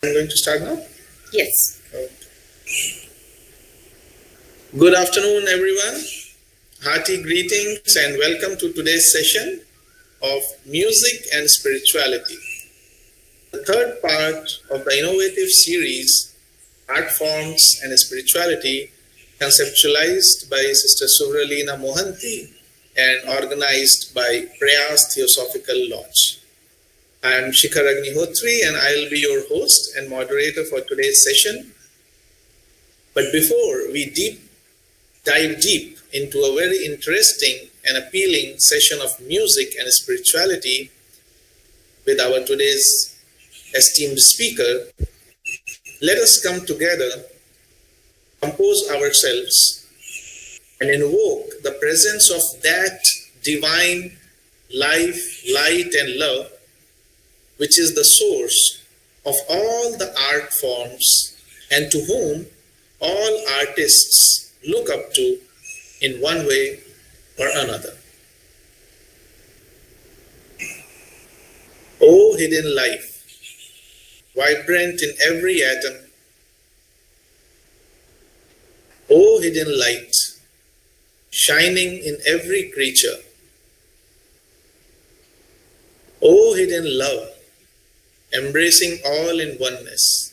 I'm going to start now. Yes. Good afternoon, everyone. Hearty greetings and welcome to today's session of Music and Spirituality, the third part of the innovative series Art Forms and Spirituality, conceptualized by Sister Suvralina Mohanty and organized by Prayas Theosophical Lodge. I am Shikhar Agnihotri and I will be your host and moderator for today's session. But before we dive deep into a very interesting and appealing session of music and spirituality with our today's esteemed speaker, let us come together, compose ourselves, and invoke the presence of that divine life, light, and love, which is the source of all the art forms and to whom all artists look up to in one way or another. O hidden life, vibrant in every atom, O hidden light, shining in every creature, O hidden love, embracing all in oneness.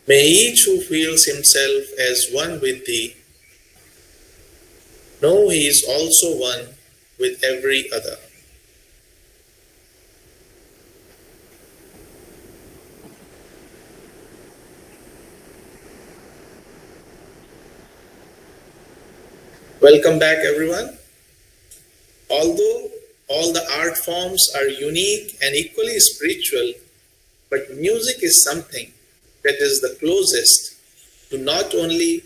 May each who feels himself as one with thee know he is also one with every other. Welcome back, everyone. Although all the art forms are unique and equally spiritual, but music is something that is the closest to not only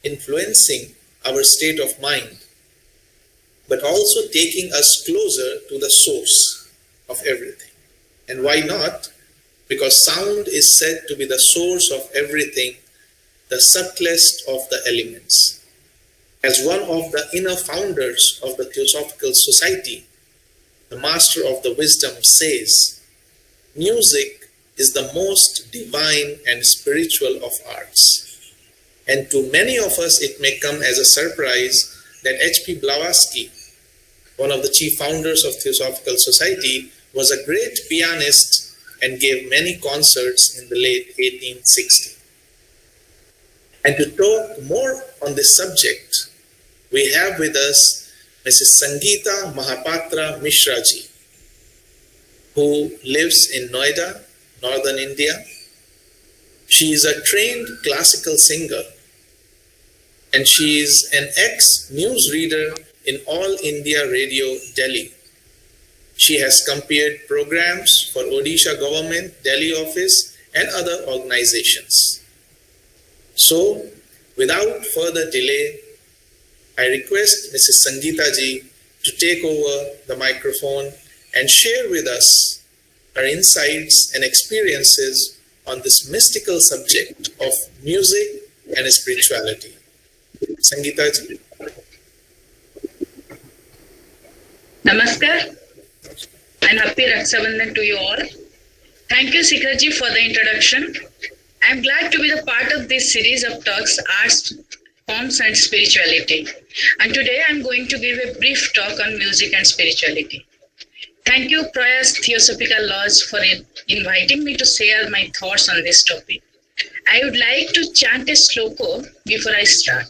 influencing our state of mind, but also taking us closer to the source of everything. And why not? Because sound is said to be the source of everything, the subtlest of the elements. As one of the inner founders of the Theosophical Society, the Master of the Wisdom says, music is the most divine and spiritual of arts. And to many of us, it may come as a surprise that H.P. Blavatsky, one of the chief founders of Theosophical Society, was a great pianist and gave many concerts in the late 1860s. And to talk more on this subject, we have with us Mrs. Sangeeta Mahapatra Mishra ji, who lives in Noida, northern India. She is a trained classical singer and she is an ex-newsreader in All India Radio, Delhi. She has compared programs for Odisha government, Delhi office and other organizations. So, without further delay, I request Mrs. Sangeeta ji to take over the microphone and share with us her insights and experiences on this mystical subject of music and spirituality. Sangeeta ji. Namaskar and happy Raksha Bandhan to you all. Thank you, Shikhar ji, for the introduction. I am glad to be the part of this series of talks, Arts, Forms and Spirituality. And today I am going to give a brief talk on music and spirituality. Thank you, Prayas Theosophical Lodge, for inviting me to share my thoughts on this topic. I would like to chant a sloka before I start.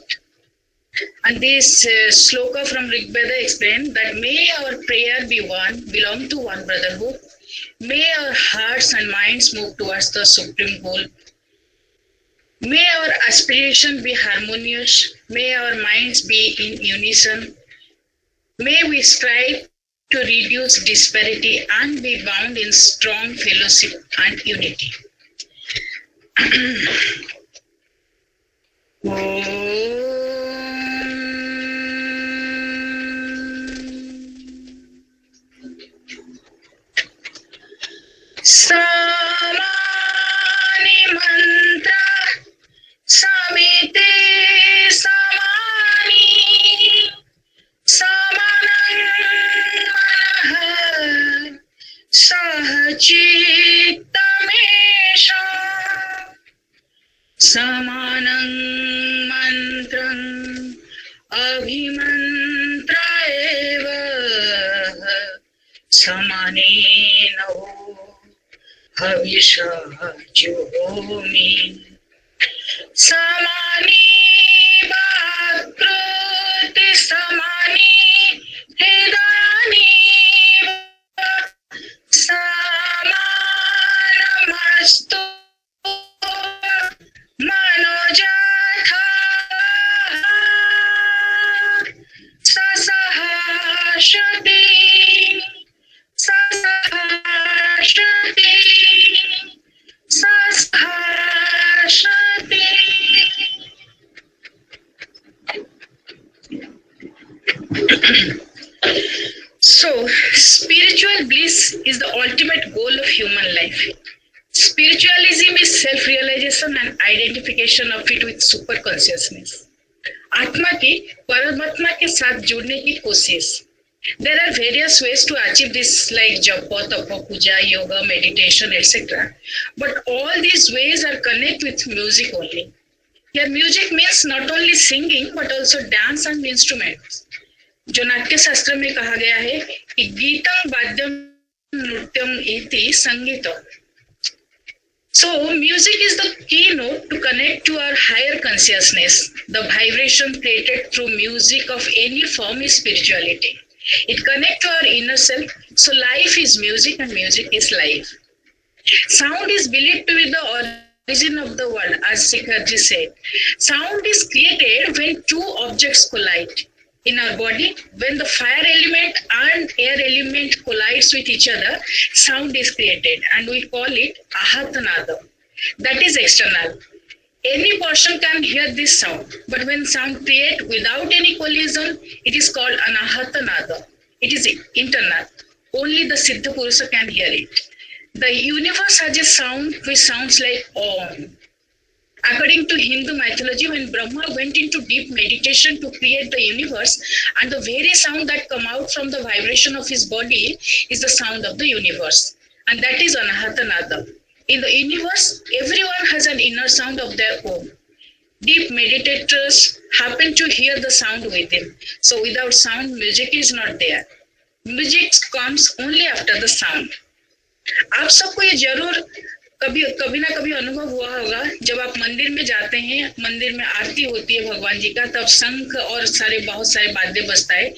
And this sloka from Rig Veda explains that may our prayer be one, belong to one brotherhood. May our hearts and minds move towards the supreme goal. May our aspiration be harmonious. May our minds be in unison. May we strive to reduce disparity and be bound in strong fellowship and unity. Samani mantra samite samani samanang manah sahajit हविषा जुहोमि समानि वाक्कृति समानि हृदयानि समानमस्तु मनोजथा ससहर्षति ससहर्षति ससहर्षति. So, spiritual bliss is the ultimate goal of human life. Spiritualism is self-realization and identification of it with super consciousness. आत्मा की परमात्मा के साथ जुड़ने की कोशिश. There are various ways to achieve this, like japa, tapa, puja, yoga, meditation, etc. But all these ways are connected with music only. Here, music means not only singing but also dance and instruments. जो नाट्य शास्त्र में कहा गया है कि गीतम वाद्यम नृत्यम इति संगीतम. So music is the keynote to connect to our higher consciousness. The vibration created through music of any form is spirituality. It connects to our inner self. So life is music and music is life. Sound is believed to be the origin of the world, as Sikharji said. Sound is created when two objects collide. In our body, when the fire element and air element collides with each other, sound is created and we call it ahatanada. That is external. Any person can hear this sound, but when sound created without any collision, it is called anahatanada. It is internal. Only the Siddha Purusa can hear it. The universe has a sound which sounds like Om. According to Hindu mythology, when Brahma went into deep meditation to create the universe, and the very sound that come out from the vibration of his body is the sound of the universe, and that is Anahatanada. In the universe, everyone has an inner sound of their own. Deep meditators happen to hear the sound within. So without sound, music is not there. Music comes only after the sound. आप सबको ये जरूर कभी ना कभी अनुभव हुआ होगा, जब आप मंदिर में जाते हैं, मंदिर में आरती होती है भगवान जी का, तब शंख और बहुत सारे वाद्य बजता है,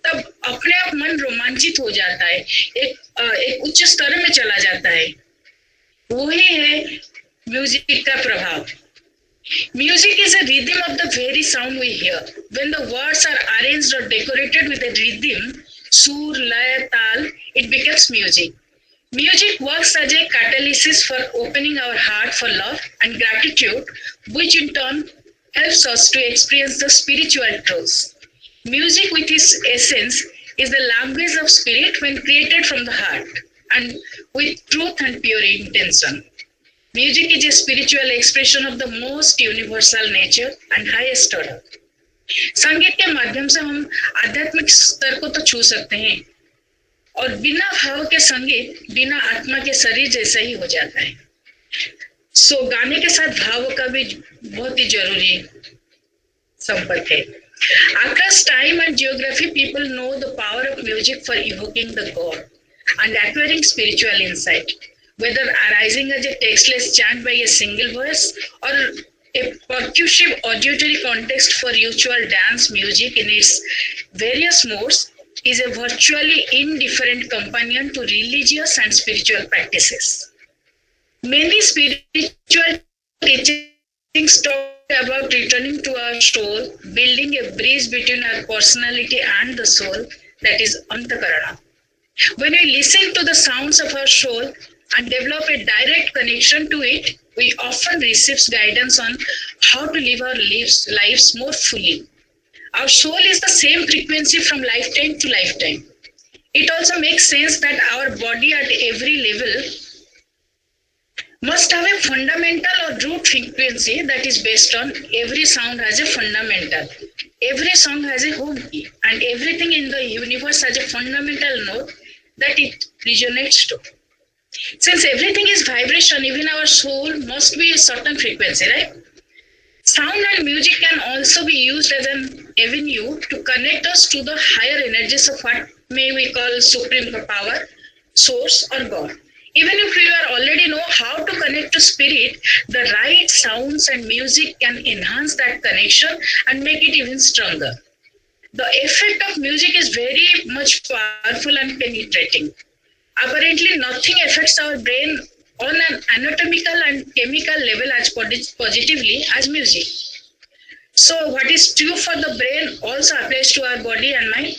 तब अपने आप मन रोमांचित हो जाता है, एक उच्च स्तर में चला जाता है. वही है म्यूजिक का प्रभाव. Music is a rhythm of the very sound we hear. When the words are arranged or decorated with a rhythm, sur, lay, tal, it becomes music. Music works as a catalyst for opening our heart for love and gratitude, which in turn helps us to experience the spiritual truths. Music with its essence is the language of spirit when created from the heart and with truth and pure intention. Music is a spiritual expression of the most universal nature and highest order. संगीत के माध्यम से हम आध्यात्मिक स्तर को तो छू सकते हैं, और बिना भाव के संगीत बिना आत्मा के शरीर जैसा ही हो जाता है. सो गाने के साथ भाव का भी बहुत ही जरूरी संपर्क है. Across time and geography, people know the power of music for evoking the God and acquiring spiritual insight, whether arising as a textless chant by a single voice or a percussive auditory context for ritual dance music in its various modes is a virtually indifferent companion to religious and spiritual practices. Many spiritual teachings talk about returning to our soul, building a bridge between our personality and the soul, that is Antakarana. When we listen to the sounds of our soul and develop a direct connection to it, we often receive guidance on how to live our lives more fully. Our soul is the same frequency from lifetime to lifetime. It also makes sense that our body at every level must have a fundamental or root frequency that is based on every sound has a fundamental. Every song has a home key, and everything in the universe has a fundamental note that it resonates to. Since everything is vibration, even our soul must be a certain frequency, right? Sound and music can also be used as an avenue to connect us to the higher energies of what may we call supreme power, source, or God. Even if we are already only know how to connect to spirit, the right sounds and music can enhance that connection and make it even stronger. The effect of music is very much powerful and penetrating. Apparently, nothing affects our brain on an anatomical and chemical level as positively as music. So, what is true for the brain also applies to our body and mind.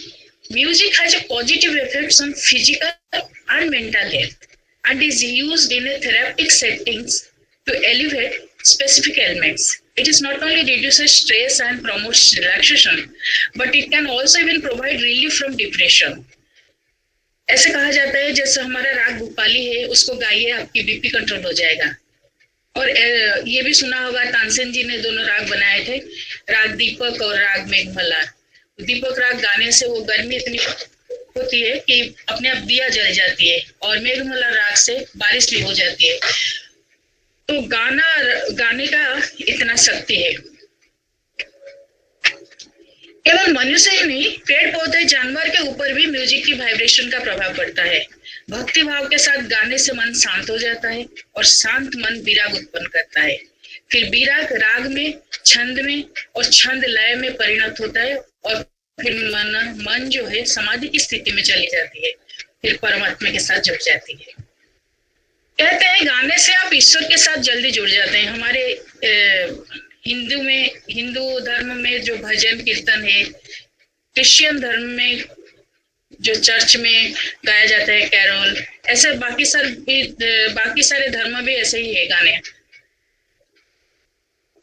Music has a positive effects on physical and mental health and is used in a therapeutic settings to elevate specific ailments. It is not only reduces stress and promotes relaxation, but it can also even provide relief from depression. ऐसे कहा जाता है जैसे हमारा राग भूपाली है, उसको गाइए आपकी बीपी कंट्रोल हो जाएगा। और ये भी सुना होगा तानसेन जी ने दोनों राग बनाए थे, राग दीपक और राग मेघमल्हार। दीपक राग गाने से वो गर्मी इतनी होती है कि अपने आप दिया जल जाती है, और मेघमल्हार राग से बारिश भी हो जाती है। तो गाने का इतना शक्ति है। केवल मनुष्य ही नहीं, पेड़ पौधे जानवर के ऊपर भी म्यूजिक की वाइब्रेशन का प्रभाव पड़ता है। भक्ति भाव के साथ गाने से मन शांत हो जाता है और शांत मन विराग उत्पन्न करता है। फिर विराग राग में, छंद में और छंद लय में परिणत होता है और फिर मन जो है समाधि की स्थिति में चली जाती है, फिर परमात्मा के साथ जुड़ जाती है। कहते हैं गाने से आप ईश्वर के साथ जल्दी जुड़ जाते हैं। हमारे हिंदू धर्म में जो भजन कीर्तन है, क्रिश्चियन धर्म में जो चर्च में गाया जाता है कैरोल, ऐसे बाकी सारे धर्म भी ऐसे ही है गाने।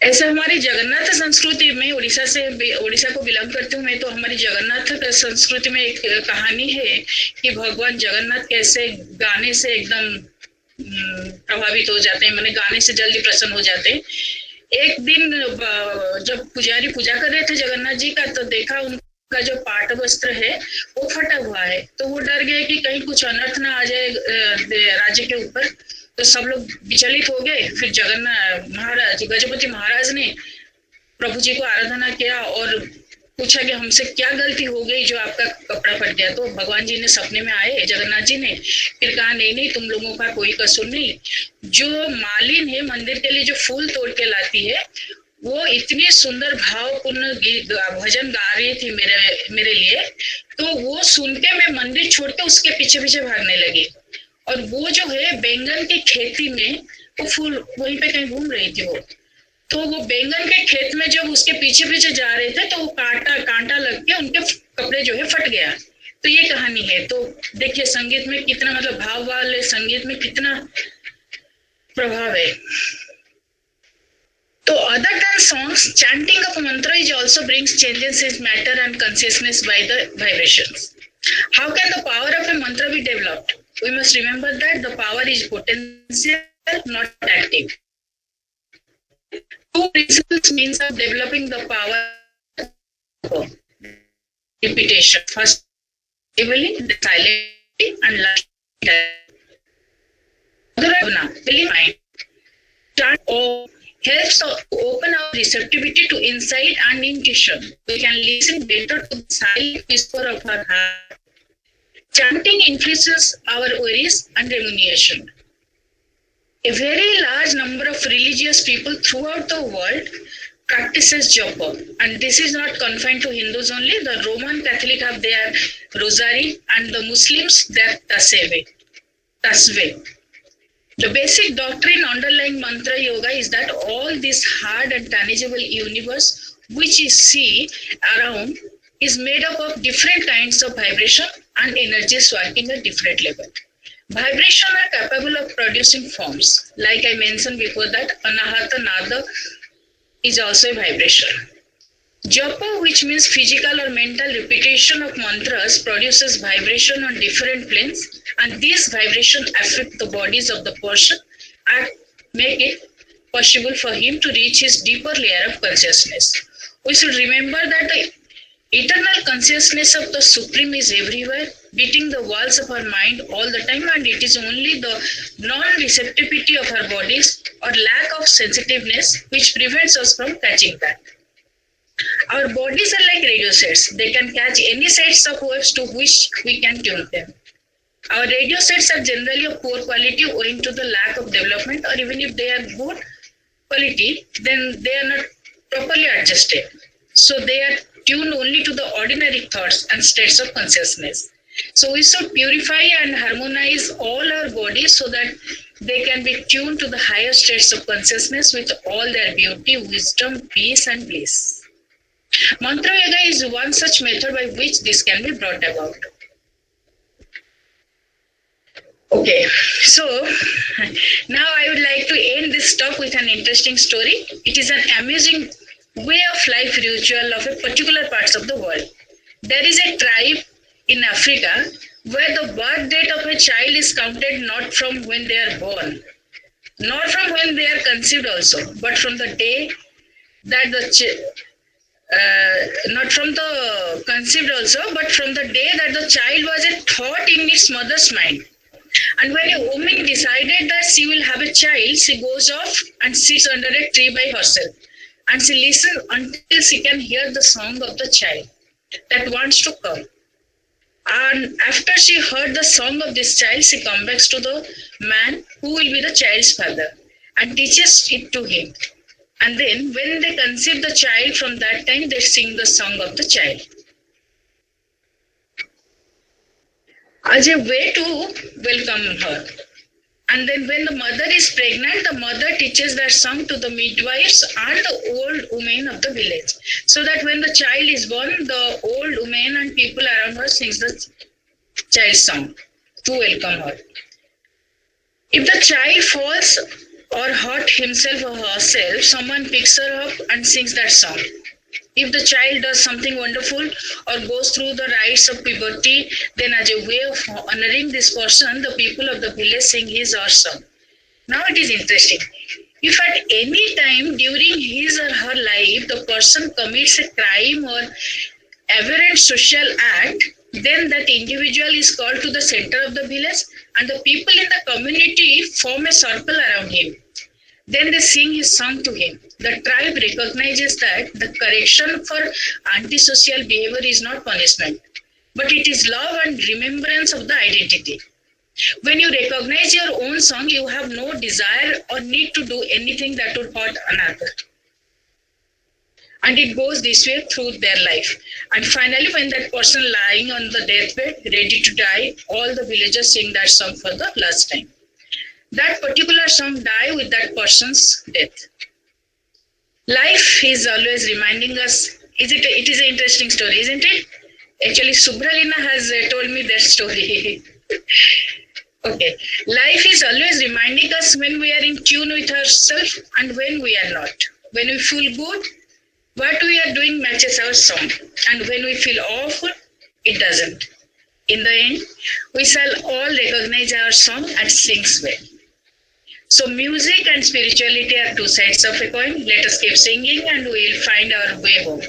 ऐसे हमारी जगन्नाथ संस्कृति में, उड़ीसा को बिलोंग करती हूँ मैं, तो हमारी जगन्नाथ संस्कृति में एक कहानी है कि भगवान जगन्नाथ कैसे गाने से एकदम प्रभावित हो जाते हैं, माने गाने से जल्दी प्रसन्न हो जाते हैं। एक दिन जब पुजारी पूजा कर रहे थे जगन्नाथ जी का, तो देखा उनका जो पाट वस्त्र है वो फटा हुआ है। तो वो डर गए कि कहीं कुछ अनर्थ ना आ जाए राज्य के ऊपर। तो सब लोग विचलित हो गए। फिर गजपति महाराज ने प्रभु जी को आराधना किया और पूछा कि हमसे क्या गलती हो गई जो आपका कपड़ा फट गया। तो भगवान जी ने सपने में आए, जगन्नाथ जी ने, फिर कहा नहीं तुम लोगों का कोई कसूर नहीं। जो मालिन है मंदिर के लिए जो फूल तोड़ के लाती है, वो इतनी सुंदर भावपूर्ण भजन गा रही थी मेरे लिए, तो वो सुन के मैं मंदिर छोड़ के उसके पीछे पीछे भागने लगी। और वो जो है बैंगन की खेती में वो फूल वहीं पे कहीं घूम रही थी। तो वो बैंगन के खेत में जब उसके पीछे पीछे जा रहे थे, तो वो कांटा लग के उनके कपड़े जो है फट गया। तो ये कहानी है। तो देखिए संगीत में कितना, मतलब भाव वाले संगीत में कितना प्रभाव है। तो other than songs, chanting of mantra is also brings changes in matter and consciousness by the vibrations. How can the power of a mantra be developed? We must remember that the power is potential, not active. Two principles means of developing the power: repetition, first silently and lastly mind. Chant helps to open our receptivity to insight and intuition. We can listen better to the silent whisper of our heart. Chanting influences our worries and rumination. A very large number of religious people throughout the world practices japa, and this is not confined to Hindus only. The Roman Catholic have their rosary and the Muslims their tasbih. The basic doctrine underlying mantra yoga is that all this hard and tangible universe which you see around is made up of different kinds of vibration and energies working at different level. Vibration are capable of producing forms. Like I mentioned before that Anahata Nada is also a vibration. Japa, which means physical or mental repetition of mantras, produces vibration on different planes, and these vibrations affect the bodies of the person and make it possible for him to reach his deeper layer of consciousness. We should remember that the eternal consciousness of the Supreme is everywhere, beating the walls of our mind all the time, and it is only the non-receptivity of our bodies or lack of sensitiveness which prevents us from catching that. Our bodies are like radio sets. They can catch any sets of waves to which we can tune them. Our radio sets are generally of poor quality owing to the lack of development, or even if they are good quality, then they are not properly adjusted. So they are tuned only to the ordinary thoughts and states of consciousness. So we should purify and harmonize all our bodies so that they can be tuned to the higher states of consciousness with all their beauty, wisdom, peace, and bliss. Mantra yoga is one such method by which this can be brought about. Okay, so now I would like to end this talk with an interesting story. It is an amusing way of life ritual of a particular parts of the world. There is a tribe in Africa where the birth date of a child is counted not from when they are born, not from when they are conceived also, but from the day that not from the conceived also, but from the day that the child was a thought in its mother's mind. And when a woman decided that she will have a child, she goes off and sits under a tree by herself. And she listens until she can hear the song of the child that wants to come. And after she heard the song of this child, she comes back to the man who will be the child's father and teaches it to him. And then when they conceive the child, from that time they sing the song of the child. As a way to welcome her. And then when the mother is pregnant, the mother teaches that song to the midwives and the old women of the village. So that when the child is born, the old women and people around her sings the child's song to welcome her. If the child falls or hurt himself or herself, someone picks her up and sings that song. If the child does something wonderful or goes through the rites of puberty, then as a way of honoring this person, the people of the village sing his or her song. Now it is interesting. If at any time during his or her life the person commits a crime or aberrant social act, then that individual is called to the center of the village and the people in the community form a circle around him. Then they sing his song to him. The tribe recognizes that the correction for antisocial behavior is not punishment, but it is love and remembrance of the identity. When you recognize your own song, you have no desire or need to do anything that would hurt another. And it goes this way through their life. And finally, when that person lying on the deathbed, ready to die, all the villagers sing that song for the last time. That particular song die with that person's death. Life is always reminding us, it is an interesting story, isn't it? Actually, Subhralina has told me that story. Okay. Life is always reminding us when we are in tune with ourselves and when we are not. When we feel good, what we are doing matches our song. And when we feel awful, it doesn't. In the end, we shall all recognize our song and sing well. So music and spirituality are two sides of a coin. Let us keep singing and we will find our way home.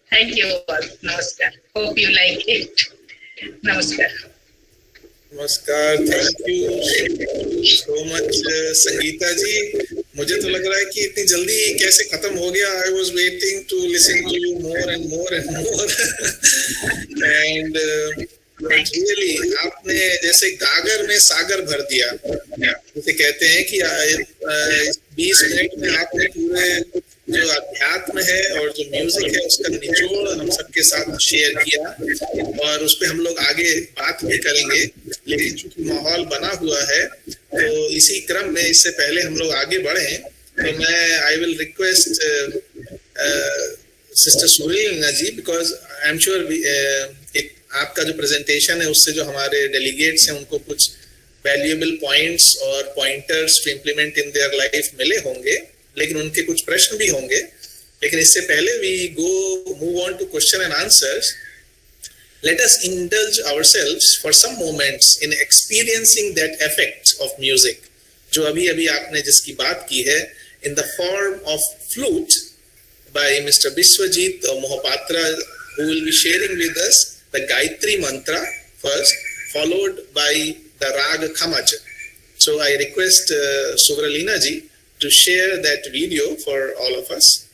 Thank you all. Namaskar. Hope you like it. Namaskar. नमस्कार, thank you so much Sangeeta ji. मुझे तो लग रहा है कि इतनी जल्दी कैसे खत्म हो गया. I was waiting to listen to you more and more and more and really आपने जैसे गागर में सागर भर दिया. जैसे कहते हैं कि 20 मिनट में आपने पूरे जो अध्यात्म है और जो म्यूजिक है उसका निचोड़ हम सबके साथ शेयर किया और उस पर हम लोग आगे बात भी करेंगे. लेकिन चूंकि माहौल बना हुआ है तो इसी क्रम में इससे पहले हम लोग आगे बढ़े तो मैं I will request sister Surilina ji, because I am sure आपका जो प्रेजेंटेशन है उससे जो हमारे डेलीगेट्स हैं उनको कुछ वैल्यूएबल पॉइंट्स और pointers to implement in their life मिले होंगे, लेकिन उनके कुछ प्रश्न भी होंगे. लेकिन इससे पहले we go move on to question and answers. Let us indulge ourselves for some moments in experiencing that effect of music, जो अभी अभी आपने जिसकी बात की है, in the form of flute by Mr. Biswajit Mohapatra, who will be sharing with us the Gayatri Mantra first, followed by the Rag Khamaj. So I request Suvralina ji to share that video for all of us.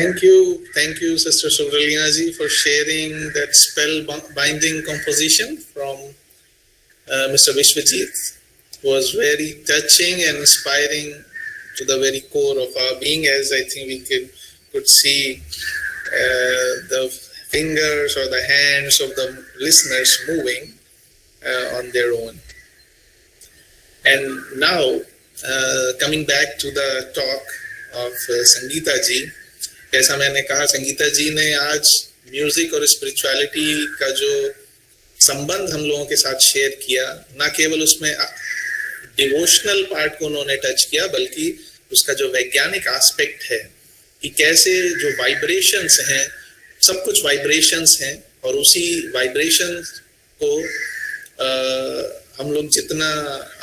Thank you, Sister Subralina ji, for sharing that spell-binding composition from Mr. Vishwajit. It was very touching and inspiring to the very core of our being, as I think we could see the fingers or the hands of the listeners moving on their own. And now, coming back to the talk of Sangeeta ji, जैसा मैंने कहा, संगीता जी ने आज music और spirituality का जो संबंध हम लोगों के साथ शेयर किया, ना केवल उसमें डिवोशनल पार्ट को उन्होंने टच किया, बल्कि उसका जो वैज्ञानिक एस्पेक्ट है कि कैसे जो वाइब्रेशंस हैं, सब कुछ वाइब्रेशंस हैं, और उसी वाइब्रेशंस को हम लोग जितना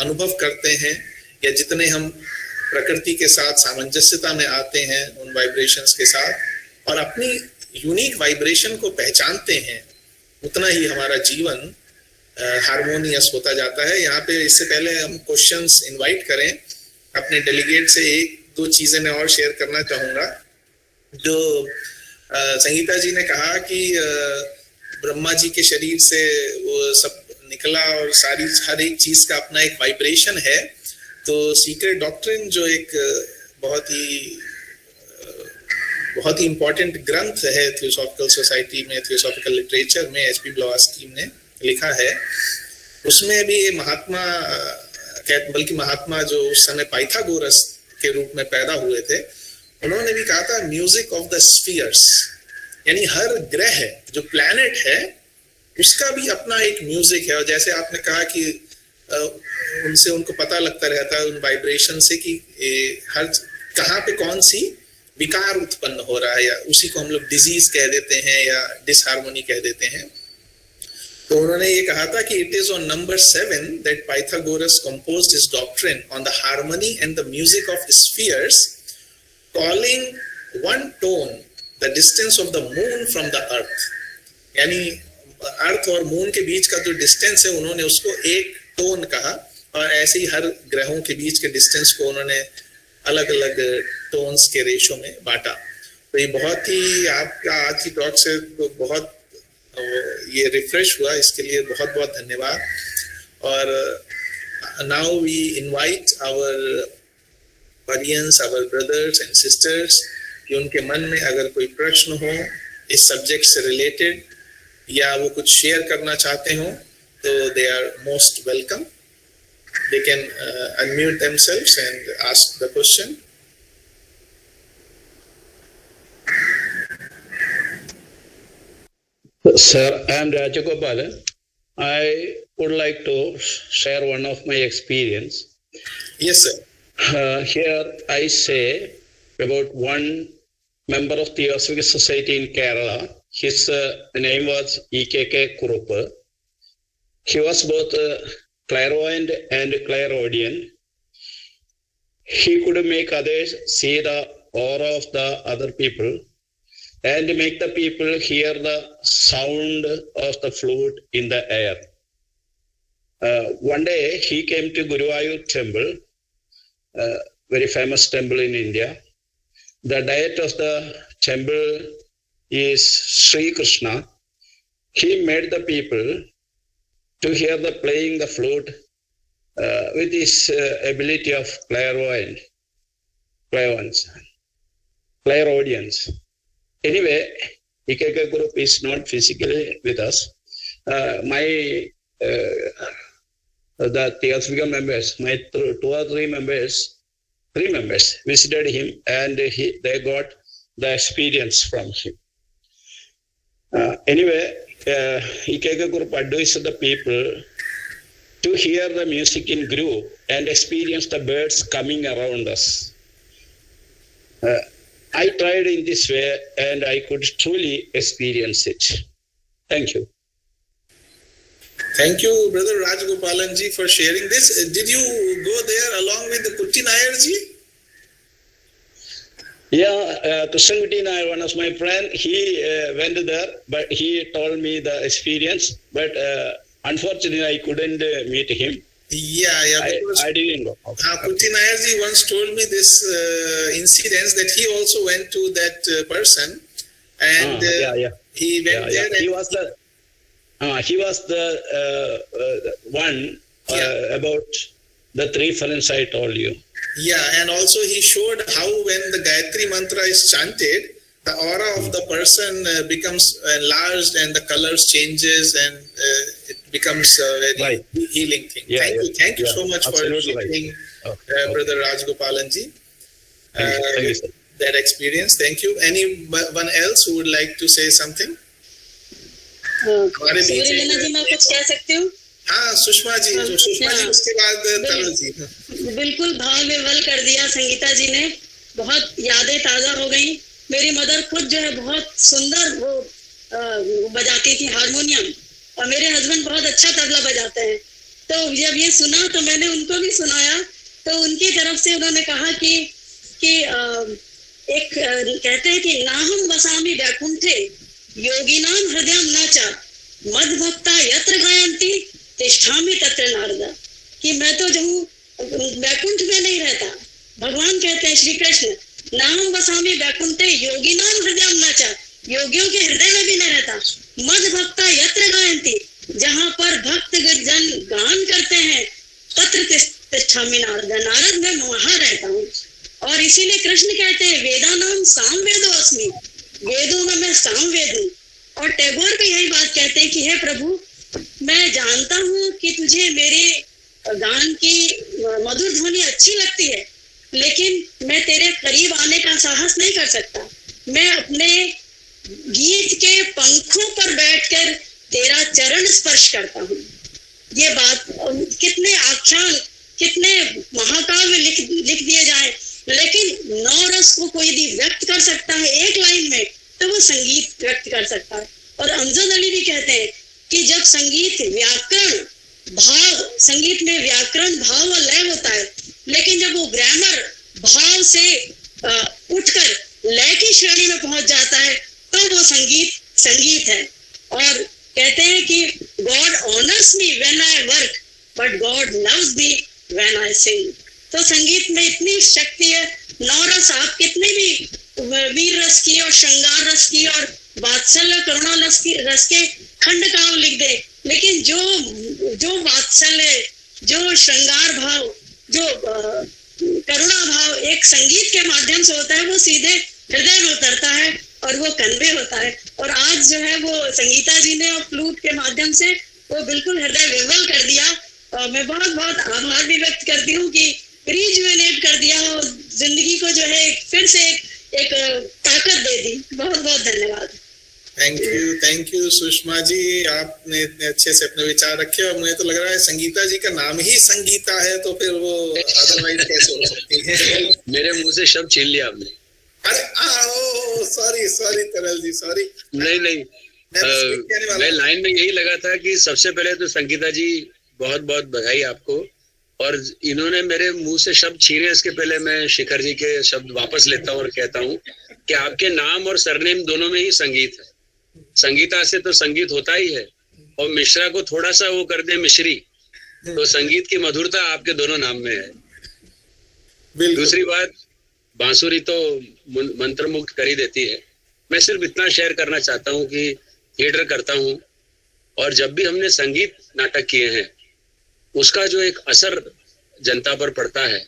अनुभव करते हैं या जितने हम प्रकृति के साथ सामंजस्यता में आते हैं उन वाइब्रेशंस के साथ और अपनी यूनिक वाइब्रेशन को पहचानते हैं, उतना ही हमारा जीवन हार्मोनियस होता जाता है। यहाँ पे इससे पहले हम क्वेश्चंस इनवाइट करें अपने डेलीगेट से, एक दो चीजें मैं और शेयर करना चाहूँगा। जो संगीता जी ने कहा कि ब्रह्मा जी के शरीर से वो सब निकला और सारी हर एक चीज का अपना एक वाइब्रेशन है, तो सीक्रेट डॉक्ट्रिन जो एक बहुत ही इम्पोर्टेंट ग्रंथ है थियोसॉफिकल सोसाइटी में, थियोसॉफिकल लिटरेचर में एच.पी. ब्लॉवात्स्की ने लिखा है, उसमें भी महात्मा जो उस समय पाइथागोरस के रूप में पैदा हुए थे, उन्होंने भी कहा था म्यूजिक ऑफ द स्फीयर्स, यानी हर ग्रह जो प्लैनेट है उसका भी अपना एक म्यूजिक है। और जैसे आपने कहा कि उनसे उनको पता लगता रहता है उन वाइब्रेशन से कि हर कहाँ पे कौन सी विकार उत्पन्न हो रहा है, या उसी को हम लोग डिजीज कह देते हैं या डिसहार्मोनी कह देते हैं। तो उन्होंने ये कहा था कि it is on number 7 that Pythagoras composed his doctrine on the harmony and the music of spheres, calling one tone the distance of the moon from the earth, यानी अर्थ और मून के बीच का जो डिस्टेंस है उन्होंने उसको एक टोन कहा, और ऐसे ही हर ग्रहों के बीच के डिस्टेंस को उन्होंने अलग अलग टोन्स के रेशो में बांटा। तो ये बहुत ही आपका आज की टॉक से तो बहुत ये रिफ्रेश हुआ, इसके लिए बहुत बहुत धन्यवाद। और now we invite our audience, our brothers and sisters, कि उनके मन में अगर कोई प्रश्न हो इस सब्जेक्ट से रिलेटेड या वो कुछ शेयर करना चाहते हो, तो they are most welcome. They can unmute themselves and ask the question. Sir, I am Rajagopal. I would like to share one of my experience. Yes, sir. Here I say about one member of the Theosophical Society in Kerala. His name was E.K.K. Kurup. He was both clairvoyant and clairaudient. He could make others see the aura of the other people and make the people hear the sound of the flute in the air. One day he came to Guruvayur temple, very famous temple in India. The deity of the temple is Sri Krishna. He made the people to hear the playing the flute with his ability of clairaudience. Anyway, E.K.K. Group is not physically with us. The Theosophical members, my 2 or 3 members visited him, and they got the experience from him. Anyway, E.K.K. Group advised the people to hear the music in group and experience the birds coming around us. I tried in this way and I could truly experience it. Thank you. Thank you, Brother Rajgopalan ji, for sharing this. Did you go there along with the Kutti Nair ji? Yeah, Krishnamurti Nair, one of my friends, he went there, but he told me the experience. But unfortunately, I couldn't meet him. Yeah, because I didn't know. Putti Nair ji once told me this incident that he also went to that person, and he went there. He was the one about the 3 films I told you. Yeah, and also he showed how when the Gayatri mantra is chanted, the aura of the person becomes enlarged and the colors changes, and it becomes a very healing thing. Thank you so much for sharing, Brother Rajgopalan ji, that experience. Thank you. Anyone else who would like to say something? सूर्यलीना जी, मैं कुछ कह सकती हूँ? हाँ, सुषमा जी, उसके बाद तरल जी। बिल्कुल भाव विह्वल कर दिया संगीता जी ने, बहुत यादें ताजा हो गई। मेरी मदर खुद जो है बहुत सुंदर वो बजाती थी हारमोनियम, और मेरे हस्बैंड बहुत अच्छा तबला बजाते हैं। तो जब ये सुना तो मैंने उनको भी सुनाया, तो उनकी तरफ से उन्होंने कहा कि एक कहते हैं कि नाहम वसामि वैकुंठे योगिनाम हृदयम नाचा मद भक्ता यत्र गायन्ति तिष्ठामि तत्र नारदा, कि मैं तो जो हूँ वैकुंठ में नहीं रहता। भगवान कहते हैं श्री कृष्ण, नाहम वसामि वैकुंठे योगिनाम हृदयम नाचा, योगियों के हृदय में भी नहीं रहता। मद भक्ता यत्र गायन्ति, जहाँ पर भक्त जन गान करते हैं, तत्र तिष्ठामि नारदा, नारद में वहां रहता हूँ। और इसीलिए कृष्ण कहते हैं वेदा नाम साम वेदो अस्मि, वेदों में मैं साम वेद हूँ। और टैगोर भी यही बात कहते हैं कि हे प्रभु, मैं जानता हूँ कि तुझे मेरे गान की मधुर ध्वनि अच्छी लगती है, लेकिन मैं तेरे करीब आने का साहस नहीं कर सकता। मैं अपने गीत के पंखों पर बैठकर तेरा चरण स्पर्श करता हूँ। ये बात, कितने आख्यान, कितने महाकाव्य लिख दिए जाए, लेकिन 9 रस को कोई यदि व्यक्त कर सकता है एक लाइन में, तो वो संगीत व्यक्त कर सकता है। और अमजद अली भी कहते हैं कि जब संगीत व्याकरण भाव, संगीत में व्याकरण भाव और लय होता है, लेकिन जब वो ग्रामर भाव से उठकर लय की श्रेणी में पहुंच जाता है, तो वो संगीत है। और कहते हैं कि God honours me when I work, but God loves me when I sing. तो संगीत में इतनी शक्ति है। 9 रस, आप कितने भी वीर रस की और श्रृंगार रस की और वात्सल्य करुणा रस के खंड काव्य लिख दे, लेकिन जो वात्सल्य, जो श्रृंगार भाव, जो करुणा भाव एक संगीत के माध्यम से होता है, वो सीधे हृदय में उतरता है और वो कन्वे होता है। और आज जो है वो संगीता जी ने और फ्लूट के माध्यम से वो बिल्कुल हृदय विह्वल कर दिया। और मैं बहुत बहुत आभार भी व्यक्त करती हूँ कि रिजुवेनेट कर दिया और जिंदगी को जो है फिर से एक ताकत दे दी। बहुत बहुत धन्यवाद। थैंक यू सुषमा जी, आपने इतने अच्छे से अपने विचार रखे। और मुझे तो लग रहा है संगीता जी का नाम ही संगीता है, तो फिर वो अदरवाइज कैसे हो सकती है। मेरे मुंह से शब्द छीन लिया आपने। अरे सॉरी तरल जी, सॉरी। नहीं, मैं लाइन में यही लगा था कि सबसे पहले तो संगीता जी बहुत बहुत बधाई आपको। और इन्होंने मेरे मुंह से शब्द छीने, इसके पहले मैं शिखर जी के शब्द वापस लेता हूँ और कहता हूँ कि आपके नाम और सरनेम दोनों में ही संगीत है। संगीता से तो संगीत होता ही है, और मिश्रा को थोड़ा सा वो कर दे मिश्री, तो संगीत की मधुरता आपके दोनों नाम में है। दूसरी बात, बांसुरी तो मंत्रमुग्ध कर ही देती है। मैं सिर्फ इतना शेयर करना चाहता हूँ कि थिएटर करता हूँ, और जब भी हमने संगीत नाटक किए हैं, उसका जो एक असर जनता पर पड़ता है,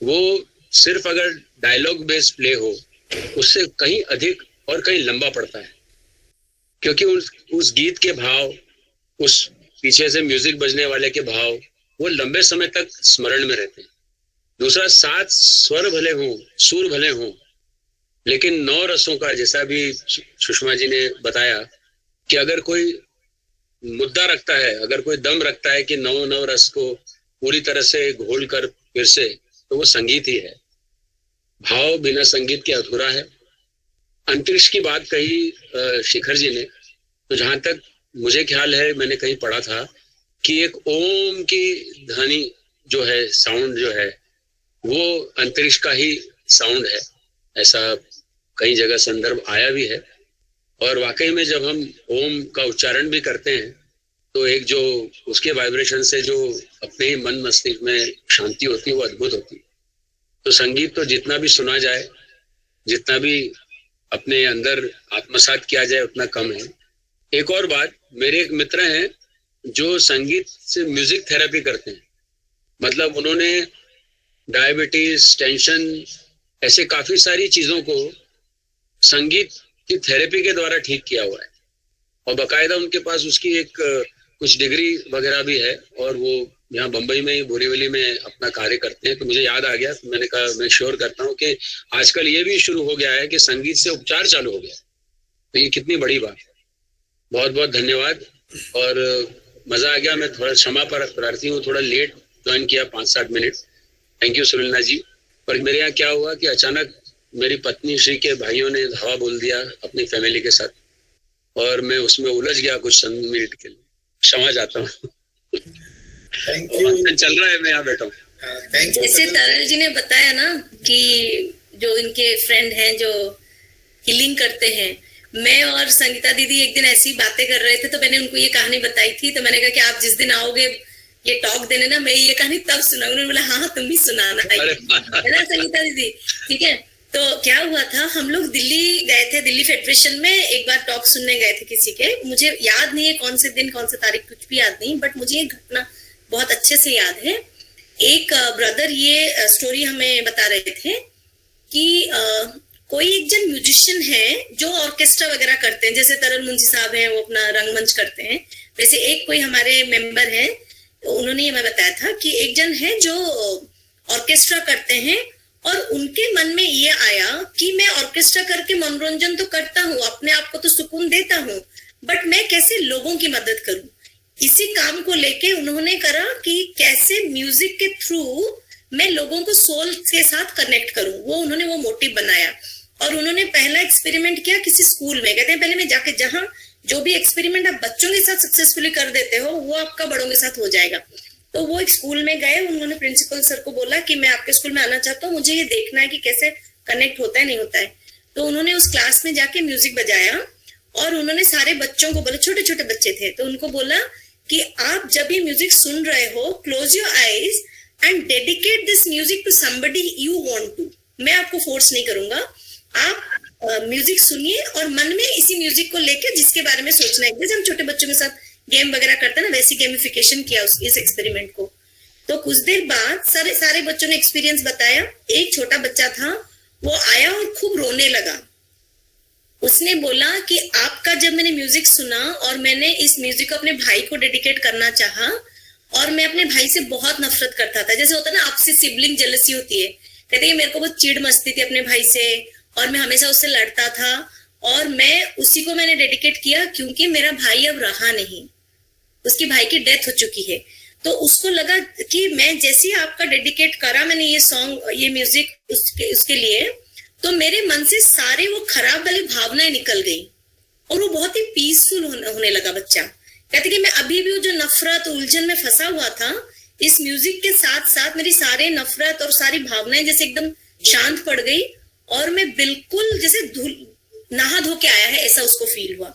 वो सिर्फ अगर डायलॉग बेस्ड प्ले हो, उससे कहीं अधिक और कहीं लंबा पड़ता है। क्योंकि उस गीत के भाव, उस पीछे से म्यूजिक बजने वाले के भाव, वो लंबे समय तक स्मरण में रहते हैं। दूसरा, 7 स्वर भले हों, सुर भले हों, लेकिन 9 रसों का, जैसा भी सुषमा जी ने बताया, कि अगर कोई मुद्दा रखता है, अगर कोई दम रखता है कि 9 रस को पूरी तरह से घोल कर फिर से, तो वो संगीत ही है। भाव बिना संगीत के अधूरा है। अंतरिक्ष की बात कही शिखर जी ने, तो जहां तक मुझे ख्याल है, मैंने कहीं पढ़ा था कि एक ओम की ध्वनि जो है, साउंड जो है, वो अंतरिक्ष का ही साउंड है। ऐसा कई जगह संदर्भ आया भी है। और वाकई में जब हम ओम का उच्चारण भी करते हैं, तो एक जो उसके वाइब्रेशन से जो अपने ही मन मस्तिष्क में शांति होती है वो अद्भुत होती है। तो संगीत तो जितना भी सुना जाए, जितना भी अपने अंदर आत्मसात किया जाए उतना कम है। एक और बात, मेरे एक मित्र हैं जो संगीत से म्यूजिक थेरेपी करते हैं। मतलब उन्होंने डायबिटीज, टेंशन, ऐसे काफी सारी चीजों को संगीत की थेरेपी के द्वारा ठीक किया हुआ है और बाकायदा उनके पास उसकी एक कुछ डिग्री वगैरह भी है और वो यहाँ बम्बई में, बोरीवली में अपना कार्य करते हैं। तो मुझे याद आ गया, तो मैंने कहा मैं श्योर करता हूँ कि आजकल ये भी शुरू हो गया है कि संगीत से उपचार चालू हो गया। तो ये कितनी बड़ी बात है। बहुत बहुत धन्यवाद और मजा आ गया। मैं थोड़ा क्षमा प्रार्थी हूँ, थोड़ा लेट ज्वाइन किया, 5-7 मिनट। थैंक यू सुनीलना जी। पर मेरे यहाँ क्या हुआ कि अचानक मेरी पत्नी श्री के भाइयों ने धावा बोल दिया अपनी फैमिली के साथ और मैं उसमें उलझ गया कुछ मिनट के लिए। क्षमा चाहता हूँ। Thank you. चल रहा है, मैं यहाँ बैठा हूँ। Thank you. जैसे तरल जी ने बताया ना कि जो इनके फ्रेंड हैं जो हीलिंग करते हैं, मैं और संगीता दीदी एक दिन ऐसी बातें कर रहे थे तो मैंने उनको ये कहानी बताई थी। तो मैंने कहा कि आप जिस दिन आओगे ये टॉक देने ना, मैं ये कहानी तब सुनाऊंगी। उन्होंने बोला हाँ तुम भी सुनाना है ना संगीता दीदी, ठीक है। तो क्या हुआ था, हम लोग दिल्ली गए थे, दिल्ली फेडरेशन में एक बार टॉक सुनने गए थे किसी के। मुझे याद नहीं है कौन से दिन, कौन से तारीख, कुछ भी याद नहीं, बट मुझे ये घटना बहुत अच्छे से याद है। एक ब्रदर ये स्टोरी हमें बता रहे थे कि कोई एक जन म्यूजिशियन है जो ऑर्केस्ट्रा वगैरह करते हैं, जैसे तरल मुंशी साहब हैं वो अपना रंगमंच करते हैं, वैसे एक कोई हमारे मेंबर है, उन्होंने ये हमें बताया था कि एक जन है जो ऑर्केस्ट्रा करते हैं और उनके मन में ये आया कि मैं ऑर्केस्ट्रा करके मनोरंजन तो करता हूँ, अपने आप को तो सुकून देता हूँ, बट मैं कैसे लोगों की मदद करूं। इसी काम को लेके उन्होंने करा कि कैसे म्यूजिक के थ्रू मैं लोगों को सोल के साथ कनेक्ट करूं, उन्होंने वो मोटिव बनाया। और उन्होंने पहला एक्सपेरिमेंट किया किसी स्कूल में। कहते हैं पहले मैं जाके, जहां जो भी एक्सपेरिमेंट आप बच्चों के साथ सक्सेसफुली कर देते हो वो आपका बड़ों के साथ हो जाएगा। तो वो एक स्कूल में गए, उन्होंने प्रिंसिपल सर को बोला कि मैं आपके स्कूल में आना चाहता हूँ, मुझे ये देखना है कि कैसे कनेक्ट होता है नहीं होता है। तो उन्होंने उस क्लास में जाके म्यूजिक बजाया और उन्होंने सारे बच्चों को बोला, छोटे छोटे बच्चे थे, तो उनको बोला कि आप जब ये म्यूजिक सुन रहे हो, close your eyes and dedicate this music to somebody you want to. मैं आपको फोर्स नहीं करूंगा, आप म्यूजिक सुनिए और मन में इसी म्यूजिक को लेकर जिसके बारे में सोचना है। जैसे हम छोटे बच्चों के साथ गेम वगैरह करते हैं ना, वैसी गेमिफिकेशन किया इस एक्सपेरिमेंट को। तो कुछ देर बाद सारे बच्चों ने एक्सपीरियंस बताया। एक छोटा बच्चा था, वो आया और खूब रोने लगा। उसने बोला कि आपका जब मैंने म्यूजिक सुना और मैंने इस म्यूजिक को अपने भाई को डेडिकेट करना चाहा, और मैं अपने भाई से बहुत नफरत करता था। जैसे होता है ना आपसे सिबलिंग जेलसी होती है, कहते हैं मेरे को बहुत चिढ़ मचती थी अपने भाई से और मैं हमेशा उससे लड़ता था, और मैं उसी को मैंने डेडिकेट किया क्योंकि मेरा भाई अब रहा नहीं, उसकी भाई की डेथ हो चुकी है। तो उसको लगा कि मैं जैसे आपका डेडिकेट करा मैंने ये सॉन्ग, ये म्यूजिक उसके लिए, तो मेरे मन से सारे वो खराब वाली भावनाएं निकल गई और वो बहुत ही पीसफुल होने लगा बच्चा। कहते कि मैं अभी भी वो जो नफरत उलझन में फंसा हुआ था, इस म्यूजिक के साथ साथ मेरी सारे नफरत और सारी भावनाएं जैसे एकदम शांत पड़ गई और मैं बिल्कुल जैसे नहा धो के आया है ऐसा उसको फील हुआ।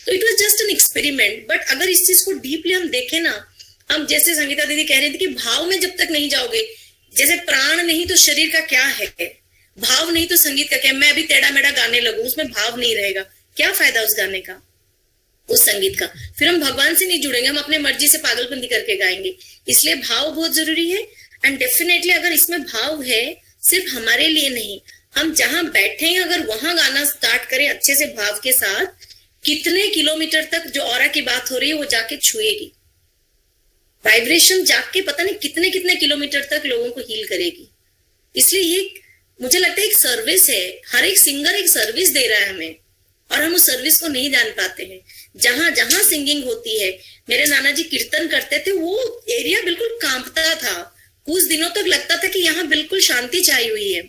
तो it was just an experiment. But अगर इस चीज को डीपली हम देखें ना, हम जैसे संगीता दीदी कह रही थी कि भाव में जब तक नहीं जाओगे, जैसे प्राण नहीं तो शरीर का क्या है, भाव नहीं तो संगीत का क्या। मैं अभी टेढ़ा मेढ़ा गाने लगूं, उसमें भाव नहीं रहेगा, क्या फायदा उस गाने का, उस संगीत का। फिर हम भगवान से नहीं जुड़ेंगे, हम अपने मर्जी से पागलपंती करके गाएंगे। इसलिए भाव बहुत जरूरी है। एंड डेफिनेटली अगर इसमें भाव है, सिर्फ हमारे लिए नहीं, हम जहां बैठे हैं अगर वहां गाना स्टार्ट करें अच्छे से भाव के साथ, कितने किलोमीटर तक जो ऑरा की बात हो रही है वो जाके छुएगी, वाइब्रेशन जाके पता नहीं कितने कितने किलोमीटर तक लोगों को हील करेगी। इसलिए ये मुझे लगता है एक सर्विस है, हर एक सिंगर एक सर्विस दे रहा है हमें, और हम उस सर्विस को नहीं जान पाते हैं। जहां जहां सिंगिंग होती है, मेरे नाना जी कीर्तन करते थे, वो एरिया बिल्कुल कांपता था, कुछ दिनों तक लगता था कि यहाँ बिल्कुल शांति छाई हुई है।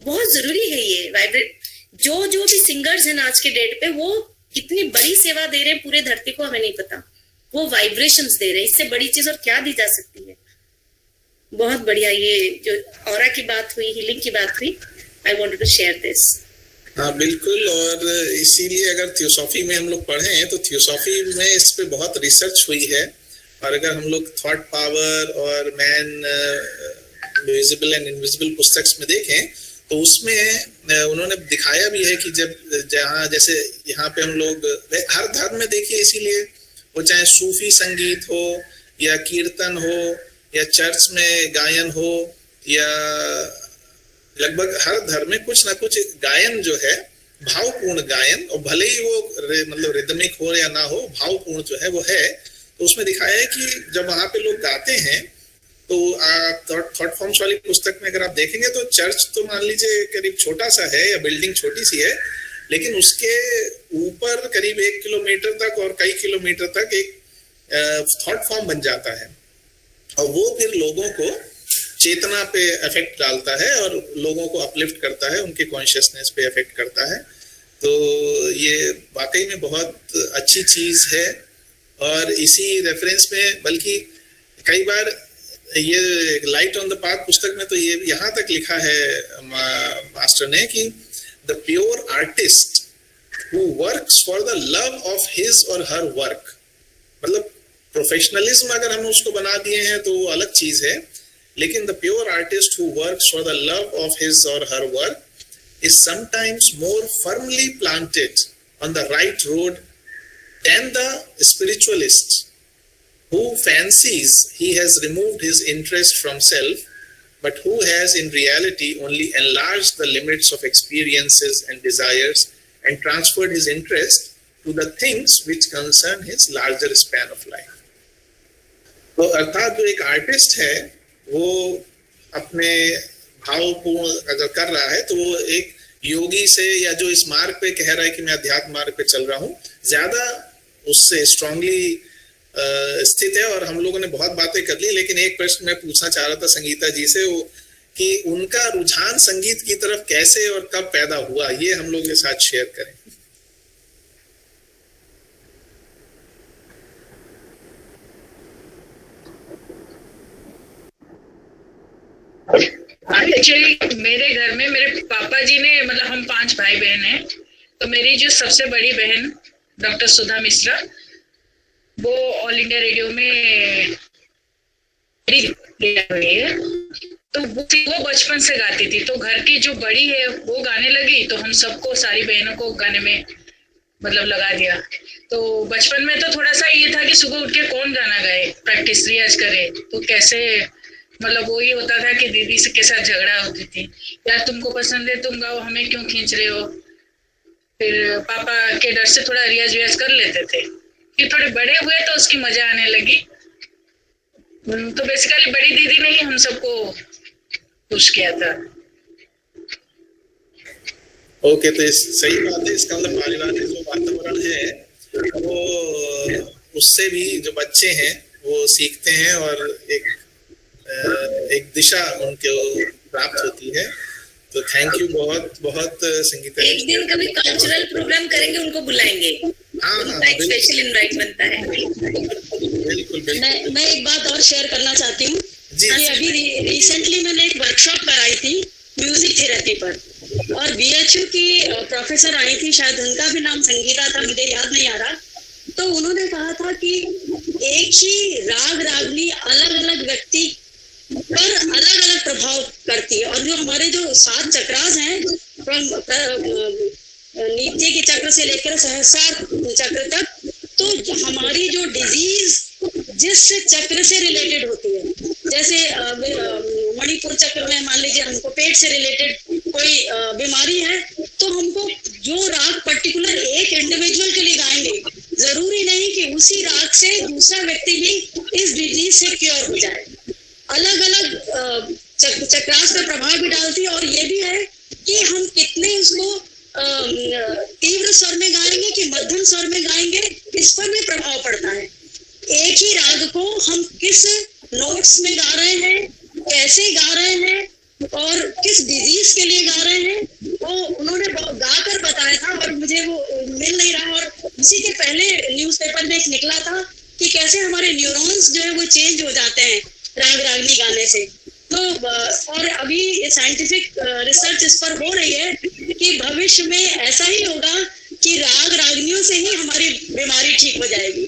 बहुत जरूरी है ये वाइब्रेट। जो भी सिंगर्स हैं आज के डेट पे, वो कितनी बड़ी सेवा दे रहे हैं पूरे धरती को, हमें नहीं पता, वो वाइब्रेशंस दे रहे हैं। इससे बड़ी चीज और क्या दी जा सकती है। बहुत बढ़िया, ये जो ऑरा की बात हुई, हीलिंग की बात हुई, I wanted to share this. हाँ बिल्कुल, और इसीलिए अगर थियोसॉफी में हम लोग पढ़ें तो थियोसॉफी में इस पे बहुत रिसर्च हुई है, और अगर हम लोग थॉट पावर और मैन विजिबल एंड इनविजिबल पुस्तक में देखें तो उसमें उन्होंने दिखाया भी है कि जब जहाँ जैसे यहाँ पे हम लोग हर धर्म में देखिए, इसीलिए वो चाहे सूफी संगीत हो या कीर्तन हो या चर्च में गायन हो, या लगभग हर धर्म में कुछ ना कुछ गायन जो है, भावपूर्ण गायन, और भले ही वो मतलब रिदमिक हो या ना हो, भावपूर्ण जो है वो है। तो उसमें दिखाया है कि जब वहां पे लोग गाते हैं तो थॉट फॉर्म्स वाली पुस्तक में अगर आप देखेंगे तो चर्च तो मान लीजिए करीब छोटा सा है या बिल्डिंग छोटी सी है, लेकिन उसके ऊपर करीब 1 किलोमीटर तक और कई किलोमीटर तक एक थॉट फॉर्म बन जाता है, और वो फिर लोगों को चेतना पे इफेक्ट डालता है और लोगों को अपलिफ्ट करता है, उनके कॉन्शियसनेस पे इफेक्ट करता है। तो ये वाकई में बहुत अच्छी चीज है। और इसी रेफरेंस में बल्कि कई बार ये लाइट ऑन द पाथ पुस्तक में तो ये यहाँ तक लिखा है मास्टर ने कि the pure artist who works for the love of his or her work, मतलब प्रोफेशनलिज्म अगर हम उसको बना दिए हैं तो वो अलग चीज है, लेकिन the pure artist who works for the love of his or her work is sometimes more firmly planted on the right road than the spiritualist who fancies he has removed his interest from self, but who has in reality only enlarged the limits of experiences and desires and transferred his interest to the things which concern his larger span of life. तो अर्थात जो एक artist है वो अपने भावपूर्ण अगर कर रहा है तो वो एक योगी से या जो इस मार्ग पे कह रहा है कि मैं अध्यात्म मार्ग पे चल रहा हूँ, ज्यादा उससे स्ट्रांगली स्थित है। और हम लोगों ने बहुत बातें कर ली, लेकिन एक प्रश्न मैं पूछना चाह रहा था संगीता जी से, वो कि उनका रुझान संगीत की तरफ कैसे और कब पैदा हुआ, ये हम लोग के साथ शेयर करें। एक्चुअली मेरे घर में मेरे पापा जी ने, मतलब हम 5 भाई बहन हैं, तो मेरी जो सबसे बड़ी बहन डॉक्टर सुधा मिश्रा, वो ऑल इंडिया रेडियो में हुई है, तो वो बचपन से गाती थी। तो घर की जो बड़ी है वो गाने लगी, तो हम सबको, सारी बहनों को गाने में मतलब लगा दिया। तो बचपन में तो थोड़ा सा ये था कि सुबह उठ के कौन गाना गाए, प्रैक्टिस रियाज करे, तो कैसे मतलब वो ये होता था कि दीदी से के साथ झगड़ा होती थी, यार तुमको पसंद है तुम गाओ, हमें क्यों खींच रहे हो। फिर पापा के डर से थोड़ा रियाज वियाज कर लेते थे, फिर थोड़े बड़े हुए तो उसकी मजा आने लगी। तो बेसिकली बड़ी दीदी ने ही हम सबको पुश किया था। ओके, तो सही बात है। इसका मतलब पारिवारिक जो वातावरण है वो उससे भी जो बच्चे हैं वो सीखते हैं और एक दिशा उनको प्राप्त होती है। तो थैंक यू बहुत बहुत संगीता। एक दिन कभी कल्चरल प्रोग्राम करेंगे, उनको बुलाएंगे। हाँ, स्पेशल इनवाइट बनता है। बिल्कुल बिल्कुल। मैं एक बात और शेयर करना चाहती हूँ। जी, अभी रिसेंटली मैंने एक वर्कशॉप कराई थी म्यूजिक थेरेपी पर, और बीएचयू की प्रोफेसर आई थी, शायद उनका भी नाम संगीता था, मुझे याद नहीं आ रहा। तो उन्होंने कहा था कि एक ही राग रागनी अलग अलग व्यक्ति पर अलग अलग प्रभाव करती है, और जो हमारे जो 7 चक्रास हैं, नीचे के चक्र से लेकर सहस्रार चक्र तक, तो हमारी जो डिजीज जिस चक्र से रिलेटेड होती है, जैसे मणिपुर चक्र में मान लीजिए हमको पेट से रिलेटेड कोई बीमारी है, तो हमको जो राग पर्टिकुलर एक इंडिविजुअल के लिए गाएंगे, जरूरी नहीं कि उसी राग से दूसरा व्यक्ति भी इस डिजीज से क्योर हो जाए। अलग अलग चक्रास का प्रभाव भी डालती है, और ये भी है कि हम कितने उसको तीव्र स्वर में गाएंगे कि मध्यम स्वर में गाएंगे, इस पर भी प्रभाव पड़ता है। एक ही राग को हम किस नोट्स में गा रहे हैं, कैसे गा रहे हैं और किस डिजीज के लिए गा रहे हैं, वो उन्होंने गाकर बताया था, और मुझे वो मिल नहीं रहा। और इसी के पहले न्यूज़पेपर में एक निकला था कि कैसे हमारे न्यूरॉन्स जो है वो चेंज हो जाते हैं राग रागनी गाने से। तो और अभी साइंटिफिक रिसर्च इस पर हो रही है कि भविष्य में ऐसा ही होगा कि राग रागनियों से ही हमारी बीमारी ठीक हो जाएगी।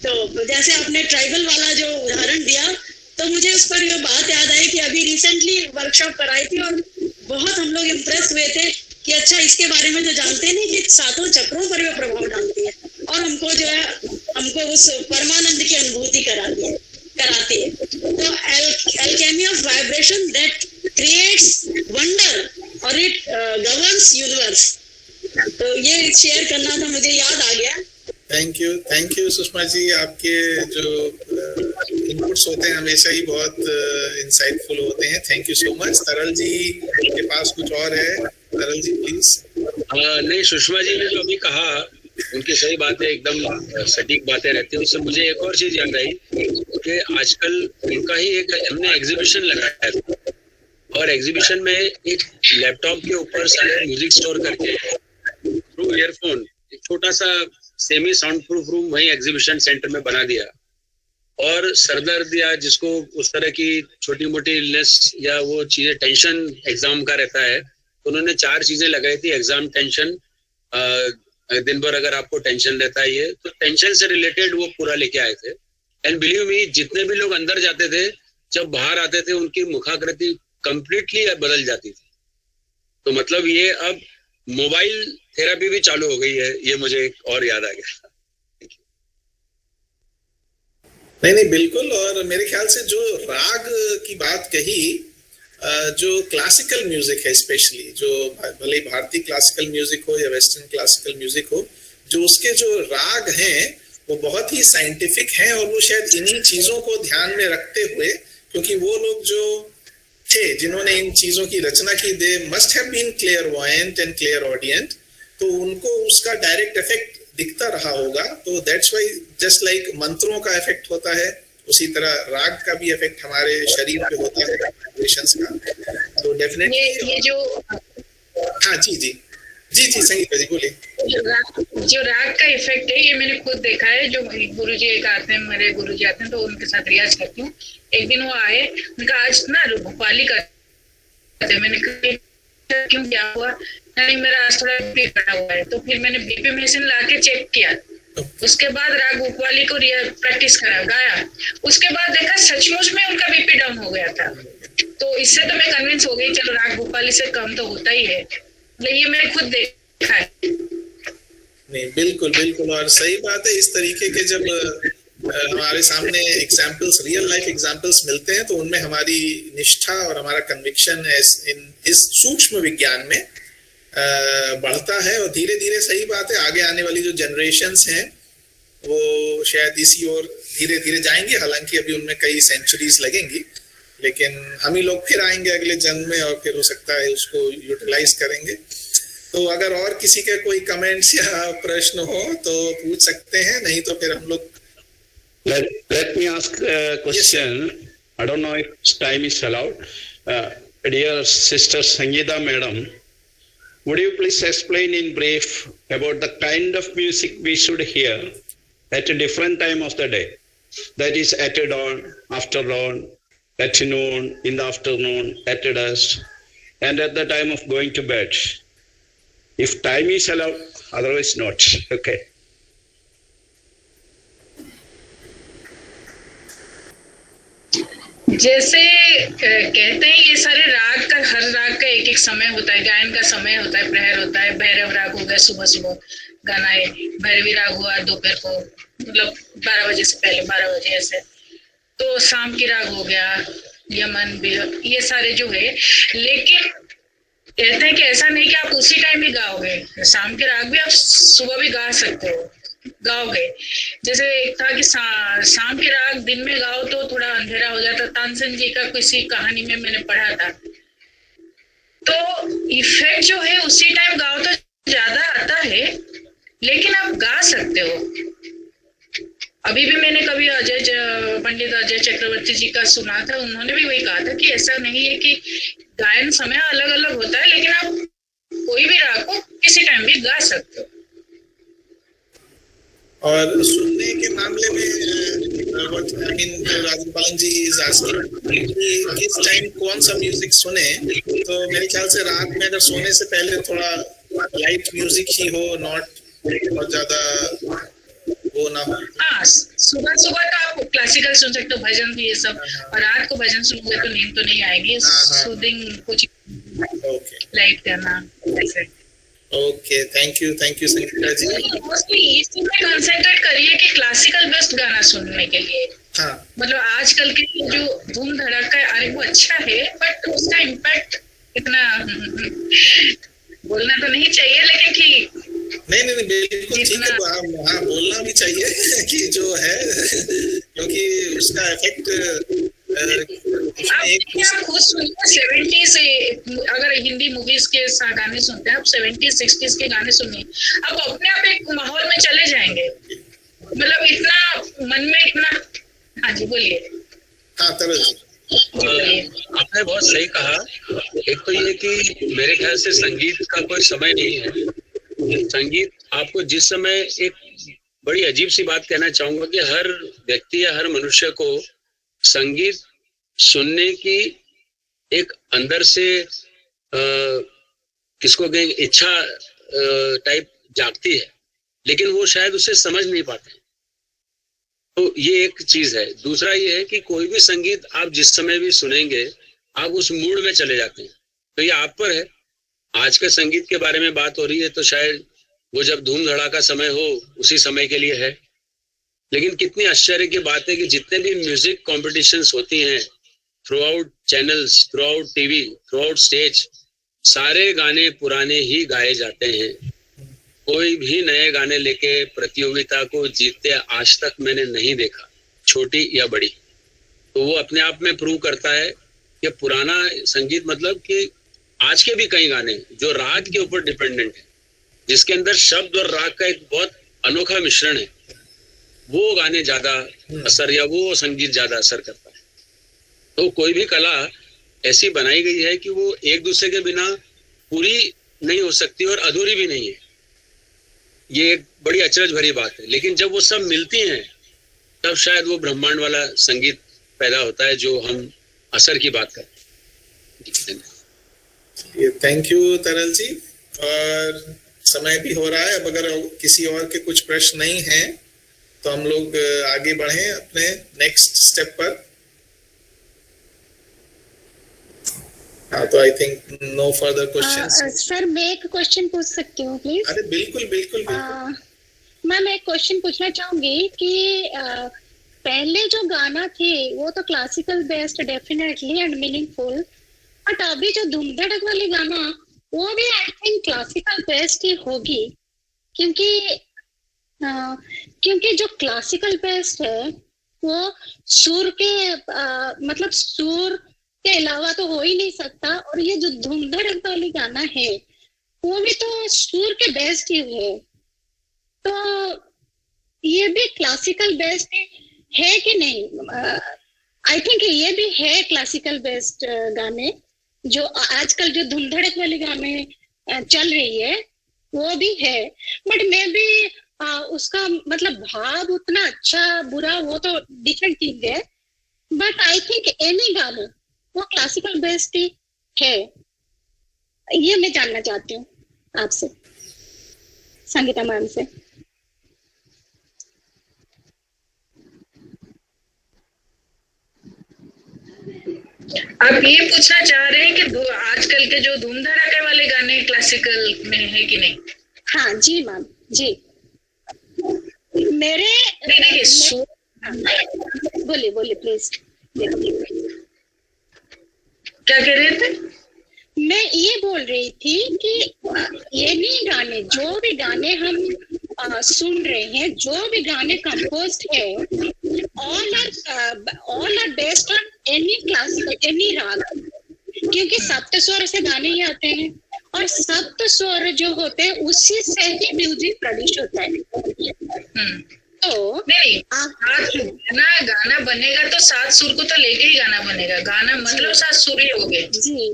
तो जैसे आपने ट्राइबल वाला जो उदाहरण दिया, तो मुझे उस पर ये बात याद आई कि अभी रिसेंटली वर्कशॉप कराई थी और बहुत हम लोग इम्प्रेस हुए थे कि अच्छा, इसके बारे में तो जानते नहीं कि सातों चक्रों पर भी प्रभाव डालती है और हमको जो है हमको उस परमानंद की अनुभूति कराती है। तो alchemy of vibration that creates wonder और it governs universe। तो ये शेयर करना था, मुझे याद आ गया। Thank you Sushma ji. आपके जो इनपुट्स होते हैं हमेशा ही बहुत इंसाइटफुल होते हैं। Thank you so much. तरल जी के पास कुछ और है? तरल जी प्लीज। नहीं, सुषमा जी ने जो अभी कहा उनकी सही बातें, एकदम सटीक बातें रहती है। उससे मुझे एक और चीज याद आई कि आजकल उनका ही एक हमने एग्जीबिशन लगाया था और एग्जीबिशन में एक लैपटॉप के ऊपर सारे म्यूजिक स्टोर करके थ्रू ईयरफोन एक छोटा सा सेमी साउंड प्रूफ रूम वही एग्जीबिशन सेंटर में बना दिया। और सरदर्द या जिसको उस तरह की छोटी मोटी इलनेस या वो चीजें, टेंशन एग्जाम का रहता है, तो उन्होंने 4 चीजें लगाई थी। एग्जाम टेंशन, दिन भर अगर आपको टेंशन रहता है ये, तो टेंशन से रिलेटेड वो पूरा लेके आए थे। एंड बिलीव मी, जितने भी लोग अंदर जाते थे, जब बाहर आते थे उनकी मुखाकृति कंप्लीटली बदल जाती थी। तो मतलब ये अब मोबाइल थेरेपी भी चालू हो गई है, ये मुझे और याद आ गया। नहीं बिल्कुल। और मेरे ख्याल से जो राग की बात कही, जो क्लासिकल म्यूजिक है स्पेशली, जो भले भारतीय क्लासिकल म्यूजिक हो या वेस्टर्न क्लासिकल म्यूजिक हो, जो उसके जो राग हैं वो बहुत ही साइंटिफिक हैं। और वो शायद इन्हीं चीजों को ध्यान में रखते हुए, क्योंकि वो लोग जो थे जिन्होंने इन चीजों की रचना की, they must have been clairvoyant and clairaudient, तो उनको उसका डायरेक्ट इफेक्ट दिखता रहा होगा। तो दैट्स व्हाई जस्ट लाइक मंत्रों का इफेक्ट होता है, उसी तरह राग का भी इफेक्ट हमारे शरीर पे होता है, वाइब्रेशंस का। तो डेफिनेटली ये जो हाँ जी संगीता जी बोलिए। जो राग का इफेक्ट है, ये मैंने खुद देखा है। जो गुरुजी एक आते हैं, मेरे गुरुजी आते हैं, तो उनके साथ रियाज करती हूँ। एक दिन वो आए, उनका आज ना भोपाली करते, मैंने कहा क्यों, क्या हुआ? नहीं, मेरा आज थोड़ा बीपी बढ़ा हुआ है। तो फिर मैंने बीपी मेडिसिन लाके चेक किया, उसके बाद राग भोपाली को प्रैक्टिस करा, गाया। उसके बाद देखा सचमुच में उनका बीपी डाउन हो गया था। तो इससे तो मैं कन्विंस हो गई, चलो राग भोपाली से कम तो होता ही है। ये मैंने खुद देखा है। नहीं बिल्कुल और सही बात है। इस तरीके के जब हमारे सामने एग्जाम्पल्स, रियल लाइफ एग्जाम्पल्स मिलते हैं, तो उनमें हमारी निष्ठा और हमारा कन्विक्शन इस सूक्ष्म विज्ञान में बढ़ता है। और धीरे धीरे, सही बात है, आगे आने वाली जो जनरेशन्स हैं वो शायद इसी ओर धीरे धीरे जाएंगे। हालांकि अभी उनमें कई सेंचुरीज लगेंगी, लेकिन हम ही लोग फिर आएंगे अगले जन्म में और फिर हो सकता है उसको यूटिलाइज करेंगे। तो अगर और किसी के कोई कमेंट्स या प्रश्न हो तो पूछ सकते हैं, नहीं तो फिर हम लोग Let me ask a question. Yes, I don't know if time is allowed. Dear Sister Sangeeta Madam, would you please explain in brief about the kind of music we should hear at a different time of the day? That is at dawn, after dawn, at noon, in the afternoon, at dusk, and at the time of going to bed. If time is allowed, otherwise not. Okay. जैसे कहते हैं, ये सारे राग का, हर राग का एक एक समय होता है, गायन का समय होता है, प्रहर होता है। भैरव राग हो गया, सुबह सुबह गाना है। भैरवी राग हुआ दोपहर को, मतलब 12 बजे से पहले, 12 बजे ऐसे। तो शाम की राग हो गया, यमन भी, ये सारे जो है। लेकिन कहते हैं कि ऐसा नहीं कि आप उसी टाइम ही गाओगे। शाम के राग भी आप सुबह भी गा सकते हो, गाओगे। जैसे एक था कि शाम के राग दिन में गाओ तो थोड़ा अंधेरा हो जाता। तानसेन जी का किसी कहानी में मैंने पढ़ा था। तो इफेक्ट जो है उसी टाइम गाओ तो ज्यादा आता है, लेकिन आप गा सकते हो। अभी भी मैंने कभी पंडित अजय चक्रवर्ती जी का सुना था, उन्होंने भी वही कहा था कि ऐसा नहीं है कि गायन समय अलग अलग होता है, लेकिन आप कोई भी राग को किसी टाइम भी गा सकते हो। और सुनने के मामले में what I mean, जो राजन पालन जी is asking कि किस टाइम कौन सा म्यूजिक सुने, तो मेरे ख्याल से रात में अगर सोने से पहले थोड़ा लाइट म्यूजिक ही हो, नॉट बहुत ज्यादा वो ना हो। हाँ, सुबह सुबह तो आप क्लासिकल सुन सकते हो, भजन भी ये सब, और रात को भजन सुनोगे तो नींद तो नहीं आएगी। सूदिंग कुछ ओके लाइट करना ऐसे। Okay, thank you Sangeeta ji. Mostly इसी में कंसंट्रेट करिए कि क्लासिकल बेस्ट गाना सुनने के लिए। हाँ मतलब आजकल के जो धूम धड़का है, अरे वो अच्छा है, बट उसका इम्पैक्ट इतना बोलना तो नहीं चाहिए, लेकिन कि नहीं बिल्कुल ठीक है, हाँ बोलना भी चाहिए कि जो है, क्योंकि उसका इफेक्ट आप खुद सुनिए। 70s से अगर हिंदी मूवीज के गाने सुनते हैं आप, 70s 60s के गाने सुनिए, आप अपने आप एक माहौल में चले जाएंगे। मतलब इतना मन में इतना। हाँ जी बोलिए। हाँ तरल आपने बहुत सही कहा। एक तो ये कि मेरे ख्याल से संगीत का कोई समय नहीं है। संगीत आपको जिस समय, एक बड़ी अजीब सी बात कहना चाहूंगा कि हर व्यक्ति या हर मनुष्य को संगीत सुनने की एक अंदर से किसको कहेंगे इच्छा टाइप जागती है, लेकिन वो शायद उसे समझ नहीं पाते। तो ये एक चीज है। दूसरा ये है कि कोई भी संगीत आप जिस समय भी सुनेंगे आप उस मूड में चले जाते हैं। तो ये आप पर है। आज के संगीत के बारे में बात हो रही है तो शायद वो जब धूम धड़ाका समय हो उसी समय के लिए है। लेकिन कितनी आश्चर्य की बात है कि जितने भी म्यूजिक कॉम्पिटिशन्स होती हैं through out channels, through out TV, through out stage, सारे गाने पुराने ही गाए जाते हैं। कोई भी नए गाने लेके प्रतियोगिता को जीतते आज तक मैंने नहीं देखा, छोटी या बड़ी। तो वो अपने आप में प्रूव करता है कि पुराना संगीत, मतलब कि आज के भी कई गाने जो राग के ऊपर डिपेंडेंट है, जिसके अंदर शब्द और राग का एक बहुत अनोखा मिश्रण है, वो गाने ज्यादा असर या वो संगीत ज्यादा असर करता है। तो कोई भी कला ऐसी बनाई गई है कि वो एक दूसरे के बिना पूरी नहीं हो सकती और अधूरी भी नहीं है। ये एक बड़ी अचरज भरी बात है। लेकिन जब वो सब मिलती हैं तब शायद वो ब्रह्मांड वाला संगीत पैदा होता है जो हम असर की बात करते हैं। थैंक यू तरल जी। और समय भी हो रहा है, अब अगर किसी और के कुछ प्रश्न नहीं हैं तो हम लोग आगे बढ़े अपने नेक्स्ट स्टेप पर। हाँ, तो I think no further questions. Sir मैं एक क्वेश्चन पूछ सकती हूँ प्लीज? अरे बिल्कुल बिल्कुल। मैम एक क्वेश्चन पूछना चाहूंगी कि पहले जो गाना थे वो तो classical based definitely and meaningful, but अभी जो धूम धड़क वाली गाना वो भी आई थिंक क्लासिकल बेस्ड ही होगी, क्योंकि जो क्लासिकल बेस्ड है वो सुर के मतलब सुर के अलावा तो हो ही नहीं सकता, और ये जो धूम धड़क वाली गाना है वो भी तो सुर के बेस्ड ही है। तो ये भी क्लासिकल बेस्ड है कि नहीं? आई थिंक ये भी है क्लासिकल बेस्ड गाने, जो आजकल जो धूम धड़क वाले गाने चल रही है वो भी है, बट मैं भी उसका मतलब भाव उतना अच्छा बुरा वो तो डिफरेंट चीज है, बट आई थिंक एनी गाना वो क्लासिकल बेस्ड ही है। ये मैं जानना चाहती हूँ आपसे, संगीता मैम से। आप ये पूछना चाह रहे हैं कि आजकल के जो धूम धड़ाके वाले गाने क्लासिकल में है कि नहीं? हाँ जी मैम जी। मेरे बोलिए बोलिए प्लीज। क्या कह रहे थे? मैं ये बोल रही थी कि ये नहीं गाने, जो भी गाने हम सुन रहे हैं, जो भी गाने कंपोज्ड है, all are based on any classical any raga, क्योंकि सप्त स्वर से गाने ही आते हैं और सप्त स्वर जो होते हैं उसी से ही म्यूजिक प्रोड्यूस होता है। तो नहीं, गाना बनेगा तो 7 सुर को तो लेके ही गाना बनेगा। गाना मतलब 7 सुर ही हो गए जी,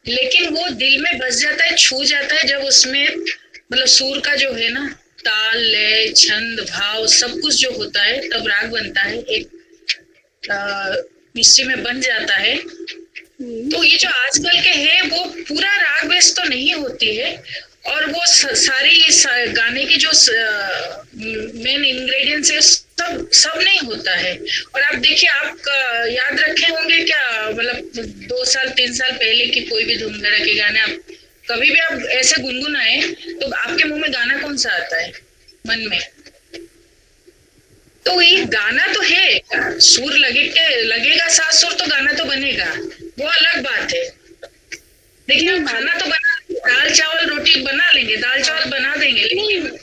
लेकिन वो दिल में बस जाता है, छू जाता है जब उसमें मतलब सुर का जो है ना ताल, लय, छंद, भाव सब कुछ जो होता है तब राग बनता है, एक निश्चय में बन जाता है। तो ये जो आजकल के है वो पूरा राग बेस तो नहीं होती है, और वो सारी गाने की जो मेन इंग्रेडिएंट्स है सब नहीं होता है। और आप देखिए, आप याद रखे होंगे क्या, मतलब 2 साल 3 साल पहले की कोई भी धूम धड़के गाने आप कभी भी आप ऐसे गुनगुनाए तो आपके मुंह में गाना कौन सा आता है मन में? तो ये गाना तो है, सुर लगेगा, 7 सुर तो गाना तो बनेगा, वो अलग बात है। देखिए खाना तो बना, दाल चावल रोटी बना लेंगे, दाल चावल बना देंगे, लेकिन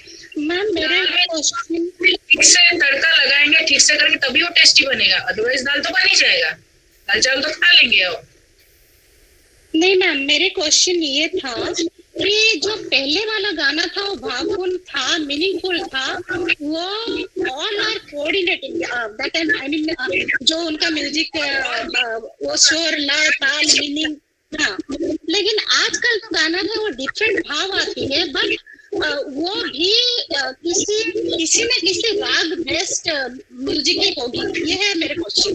मैम मेरे क्वेश्चन, ठीक से तड़का लगाएंगे, ठीक से करके तभी वो टेस्टी बनेगा, अदरवाइज दाल तो बन ही जाएगा, दाल चावल तो खा लेंगे अब। नहीं मैम, मेरे क्वेश्चन ये था कि जो पहले वाला गाना था वो भावफुल था, मीनिंगफुल था, वो all are coordinating that I mean जो उनका म्यूजिक वो स्वर, लय, ताल, मीनिंग था। लेकिन आजकल जो गाना है वो डिफरेंट भाव आती है, बट वो भी किसी न किसी राग बेस्ड म्यूजिक ही होगी। ये है मेरे क्वेश्चन।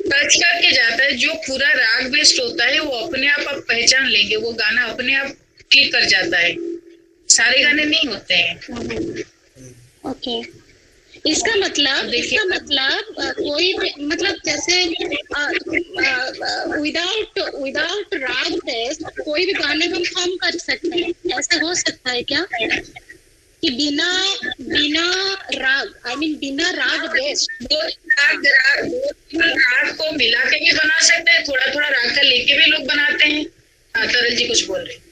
टच करके जाता है, जो पूरा राग बेस्ड होता है वो अपने आप पहचान लेंगे, वो गाना अपने आप क्लिक कर जाता है, सारे गाने नहीं होते हैं। ओके, इसका मतलब कोई मतलब जैसे विदाउट राग बेस्ड कोई भी गाने हम फॉर्म कर सकते हैं, ऐसा हो सकता है क्या कि बिना राग, आई मीन बिना राग बेस्ड? दो राग को मिला के भी बना सकते हैं, थोड़ा थोड़ा राग का लेके भी लोग बनाते हैं। हाँ तरल जी कुछ बोल रहे हैं।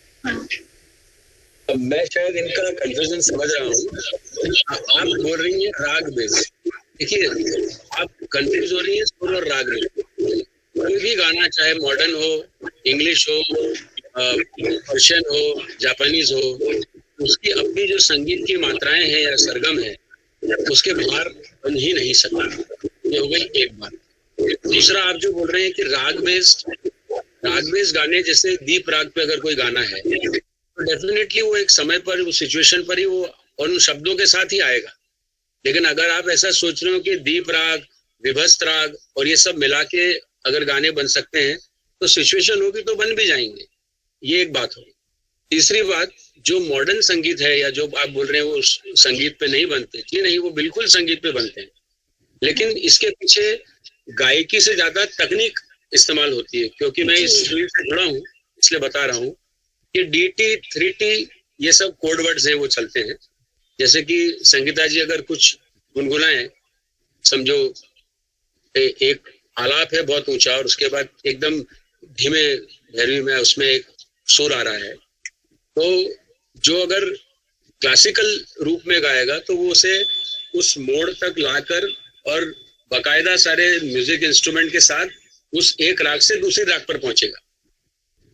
मैं शायद इनका कंफ्यूजन समझ रहा हूँ। आप बोल रही हैं राग बेस, देखिए आप कंफ्यूज हो रही है सुर और राग में। कोई भी गाना चाहे मॉडर्न हो, इंग्लिश हो, पर्शियन हो, जापानीज हो, उसकी अपनी जो संगीत की मात्राएं हैं या सरगम है उसके बाहर बन ही नहीं सकता। ये हो गई एक बात। दूसरा, आप जो बोल रहे हैं कि राग बेस्ड गाने, जैसे दीप राग पे अगर कोई गाना है तो डेफिनेटली वो एक समय पर, उस सिचुएशन पर ही वो और उन शब्दों के साथ ही आएगा। लेकिन अगर आप ऐसा सोच रहे हो कि दीप राग, विभस्त राग और ये सब मिला के अगर गाने बन सकते हैं तो सिचुएशन होगी तो बन भी जाएंगे। ये एक बात होगी। तीसरी बात, जो मॉडर्न संगीत है या जो आप बोल रहे हैं वो संगीत पे नहीं बनते, जी नहीं, वो बिल्कुल संगीत पे बनते हैं, लेकिन इसके पीछे गायकी से ज्यादा तकनीक इस्तेमाल होती है। क्योंकि मैं इस फील्ड से जुड़ा हूँ इसलिए बता रहा हूँ कि DT 3T ये सब कोड वर्ड्स हैं, वो चलते हैं। जैसे कि संगीता जी अगर कुछ गुनगुनाएं, समझो एक आलाप है बहुत ऊंचा और उसके बाद एकदम धीमे भैरवी में उसमें एक सुर आ रहा है, तो जो अगर क्लासिकल रूप में गाएगा तो वो उसे उस मोड़ तक लाकर और बाकायदा सारे म्यूजिक इंस्ट्रूमेंट के साथ उस एक राग से दूसरे राग पर पहुंचेगा।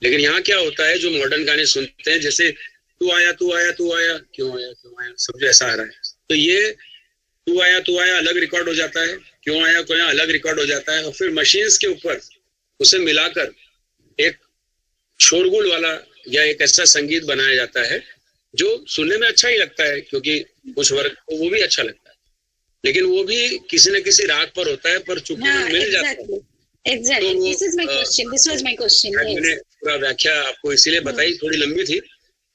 लेकिन यहाँ क्या होता है, जो मॉडर्न गाने सुनते हैं, जैसे तू आया तू आया तू आया, क्यों आया, सब ऐसा आ रहा है, तो ये तू आया अलग रिकॉर्ड हो जाता है, क्यों आया अलग रिकॉर्ड हो जाता है, और फिर मशीन्स के ऊपर उसे मिलाकर एक शोरगुल वाला या एक ऐसा संगीत बनाया जाता है जो सुनने में अच्छा ही लगता है, क्योंकि कुछ वर्ग को वो भी अच्छा लगता है, लेकिन वो भी किसी न किसी राग पर होता है, पर चूंकि मिल जाता है। Exactly. This is my question. This was my question. मैंने पूरा व्याख्या आपको इसीलिए बताई, थोड़ी लंबी थी,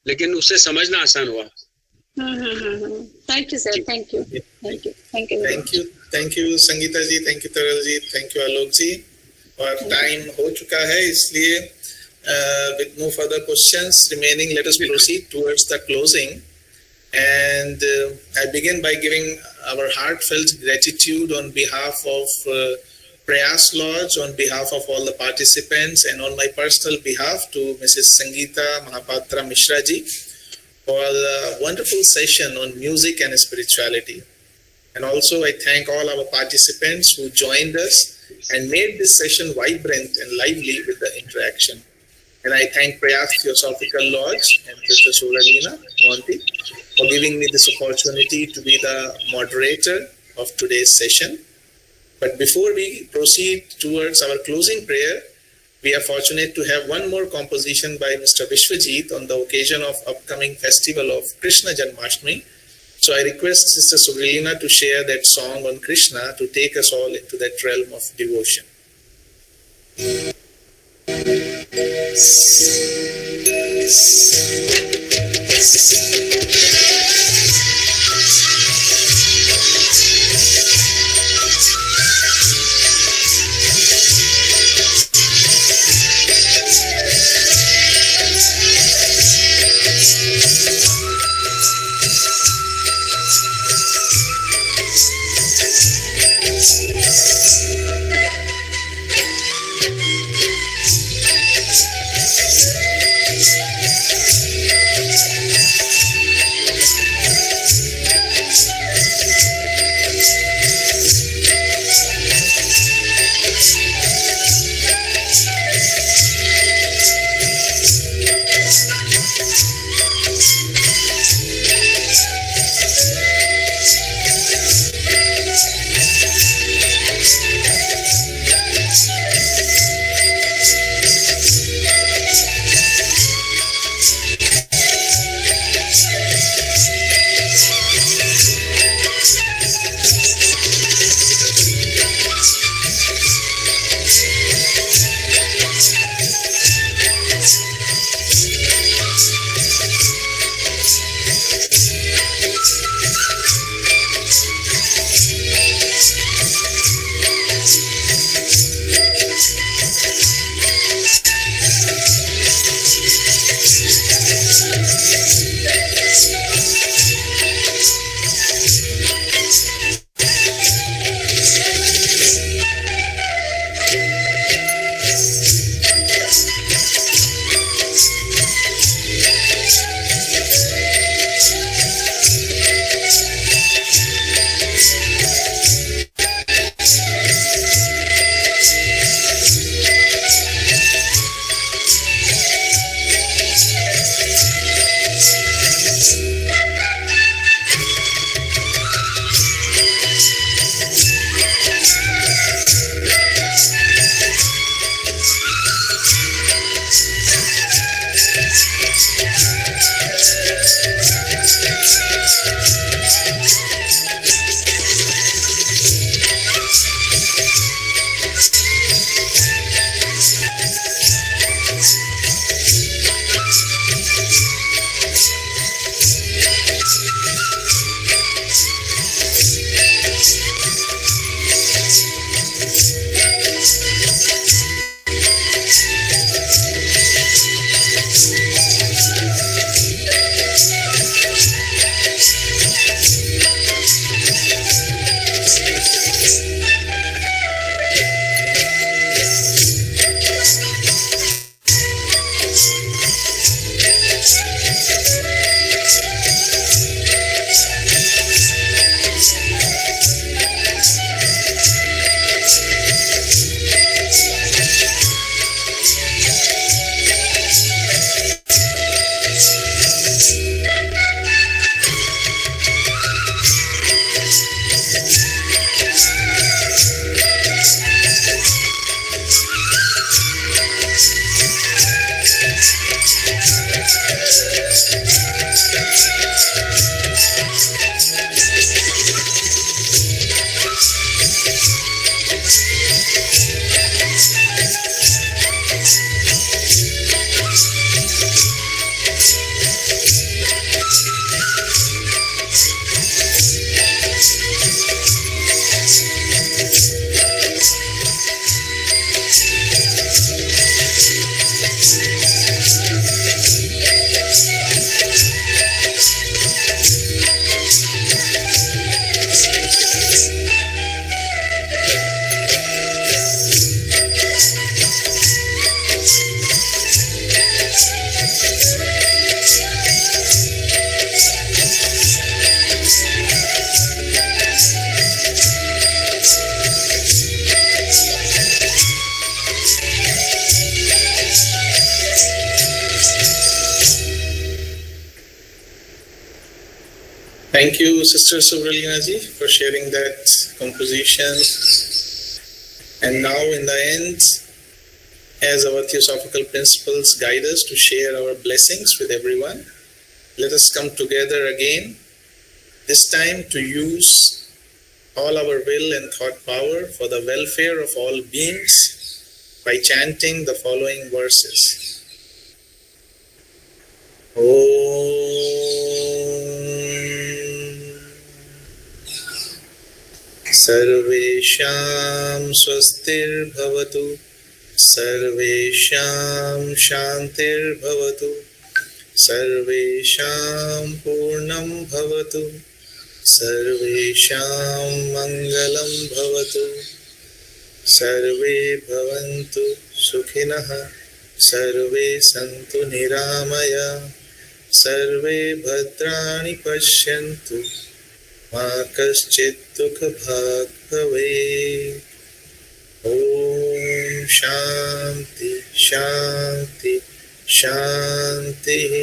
लेकिन उससे समझना आसान हुआ। Thank you, sir. Thank you. Thank you Sangeeta ji, thank you तरल जी, thank you आलोक जी। और टाइम हो चुका है, इसलिए with no further questions remaining, let us proceed towards the closing. And I begin by giving our heartfelt gratitude on behalf of Prayas Lodge, on behalf of all the participants, and on my personal behalf to Mrs. Sangeeta Mahapatra Mishra ji for a wonderful session on music and spirituality. And also I thank all our participants who joined us and made this session vibrant and lively with the interaction. And I thank Prayas Theosophical Lodge and Sister Suralina Monty for giving me this opportunity to be the moderator of today's session. But before we proceed towards our closing prayer, we are fortunate to have one more composition by Mr. Vishwajit on the occasion of upcoming festival of Krishna Janmashtami. So I request Sister Subrilina to share that song on Krishna to take us all into that realm of devotion. Thank you, Sister Subrilina ji, for sharing that composition. And now, in the end, as our theosophical principles guide us to share our blessings with everyone, let us come together again this time to use all our will and thought power for the welfare of all beings by chanting the following verses. सर्वेषां स्वस्तिर्भवतु, सर्वेषां शान्तिर्भवतु, सर्वेषां पूर्णं भवतु, सर्वेषां मङ्गलं भवतु, सर्वे भवन्तु सुखिनः, सर्वे सन्तु निरामया, सर्वे भद्राणि पश्यन्तु, मा कश्चित् दुःखभाग् भवेत्। ॐ शान्ति शान्ति शान्तिः।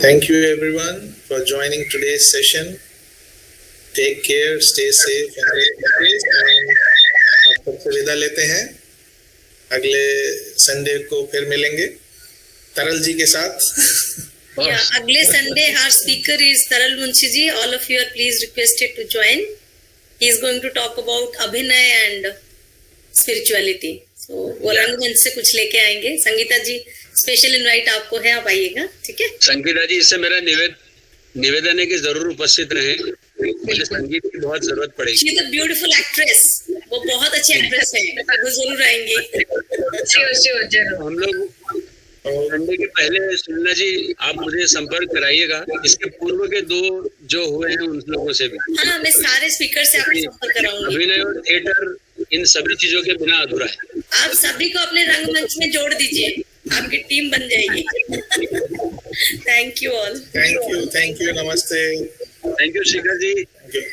Thank you everyone for joining today's session. Take care, stay safe and आप सबसे विदा लेते हैं। अगले संडे को फिर मिलेंगे तरल जी के साथ। अगले Sunday our speaker is Taral Munshi ji. All of you are please requested to join. He is going to talk about Abhinay and spirituality. So वो रंगमंच से कुछ लेके आएंगे। संगीता जी स्पेशल इनवाइट आपको है, आप आइएगा, ठीक है। संगीता जी, इससे मेरा निवेदन है कि जरूर उपस्थित रहें, मुझे संगीत की बहुत जरूरत पड़ेगी। She is a beautiful actress, वो बहुत अच्छी एक्ट्रेस है, वो जरूर आएंगी। हम लोग संडे के पहले सुनीला जी आप मुझे संपर्क कराइएगा, इसके पूर्व के 2 जो हुए हैं उन लोगों से भी। हाँ, मैं सारे स्पीकर से आपको संपर्क कराऊंगी। अभिनय और थिएटर इन सभी चीजों के बिना अधूरा है। आप सभी को अपने रंगमंच में जोड़ दीजिए, आपकी टीम बन जाएगी। Thank you all. Thank you, नमस्ते। Thank you Shikhar ji. Okay.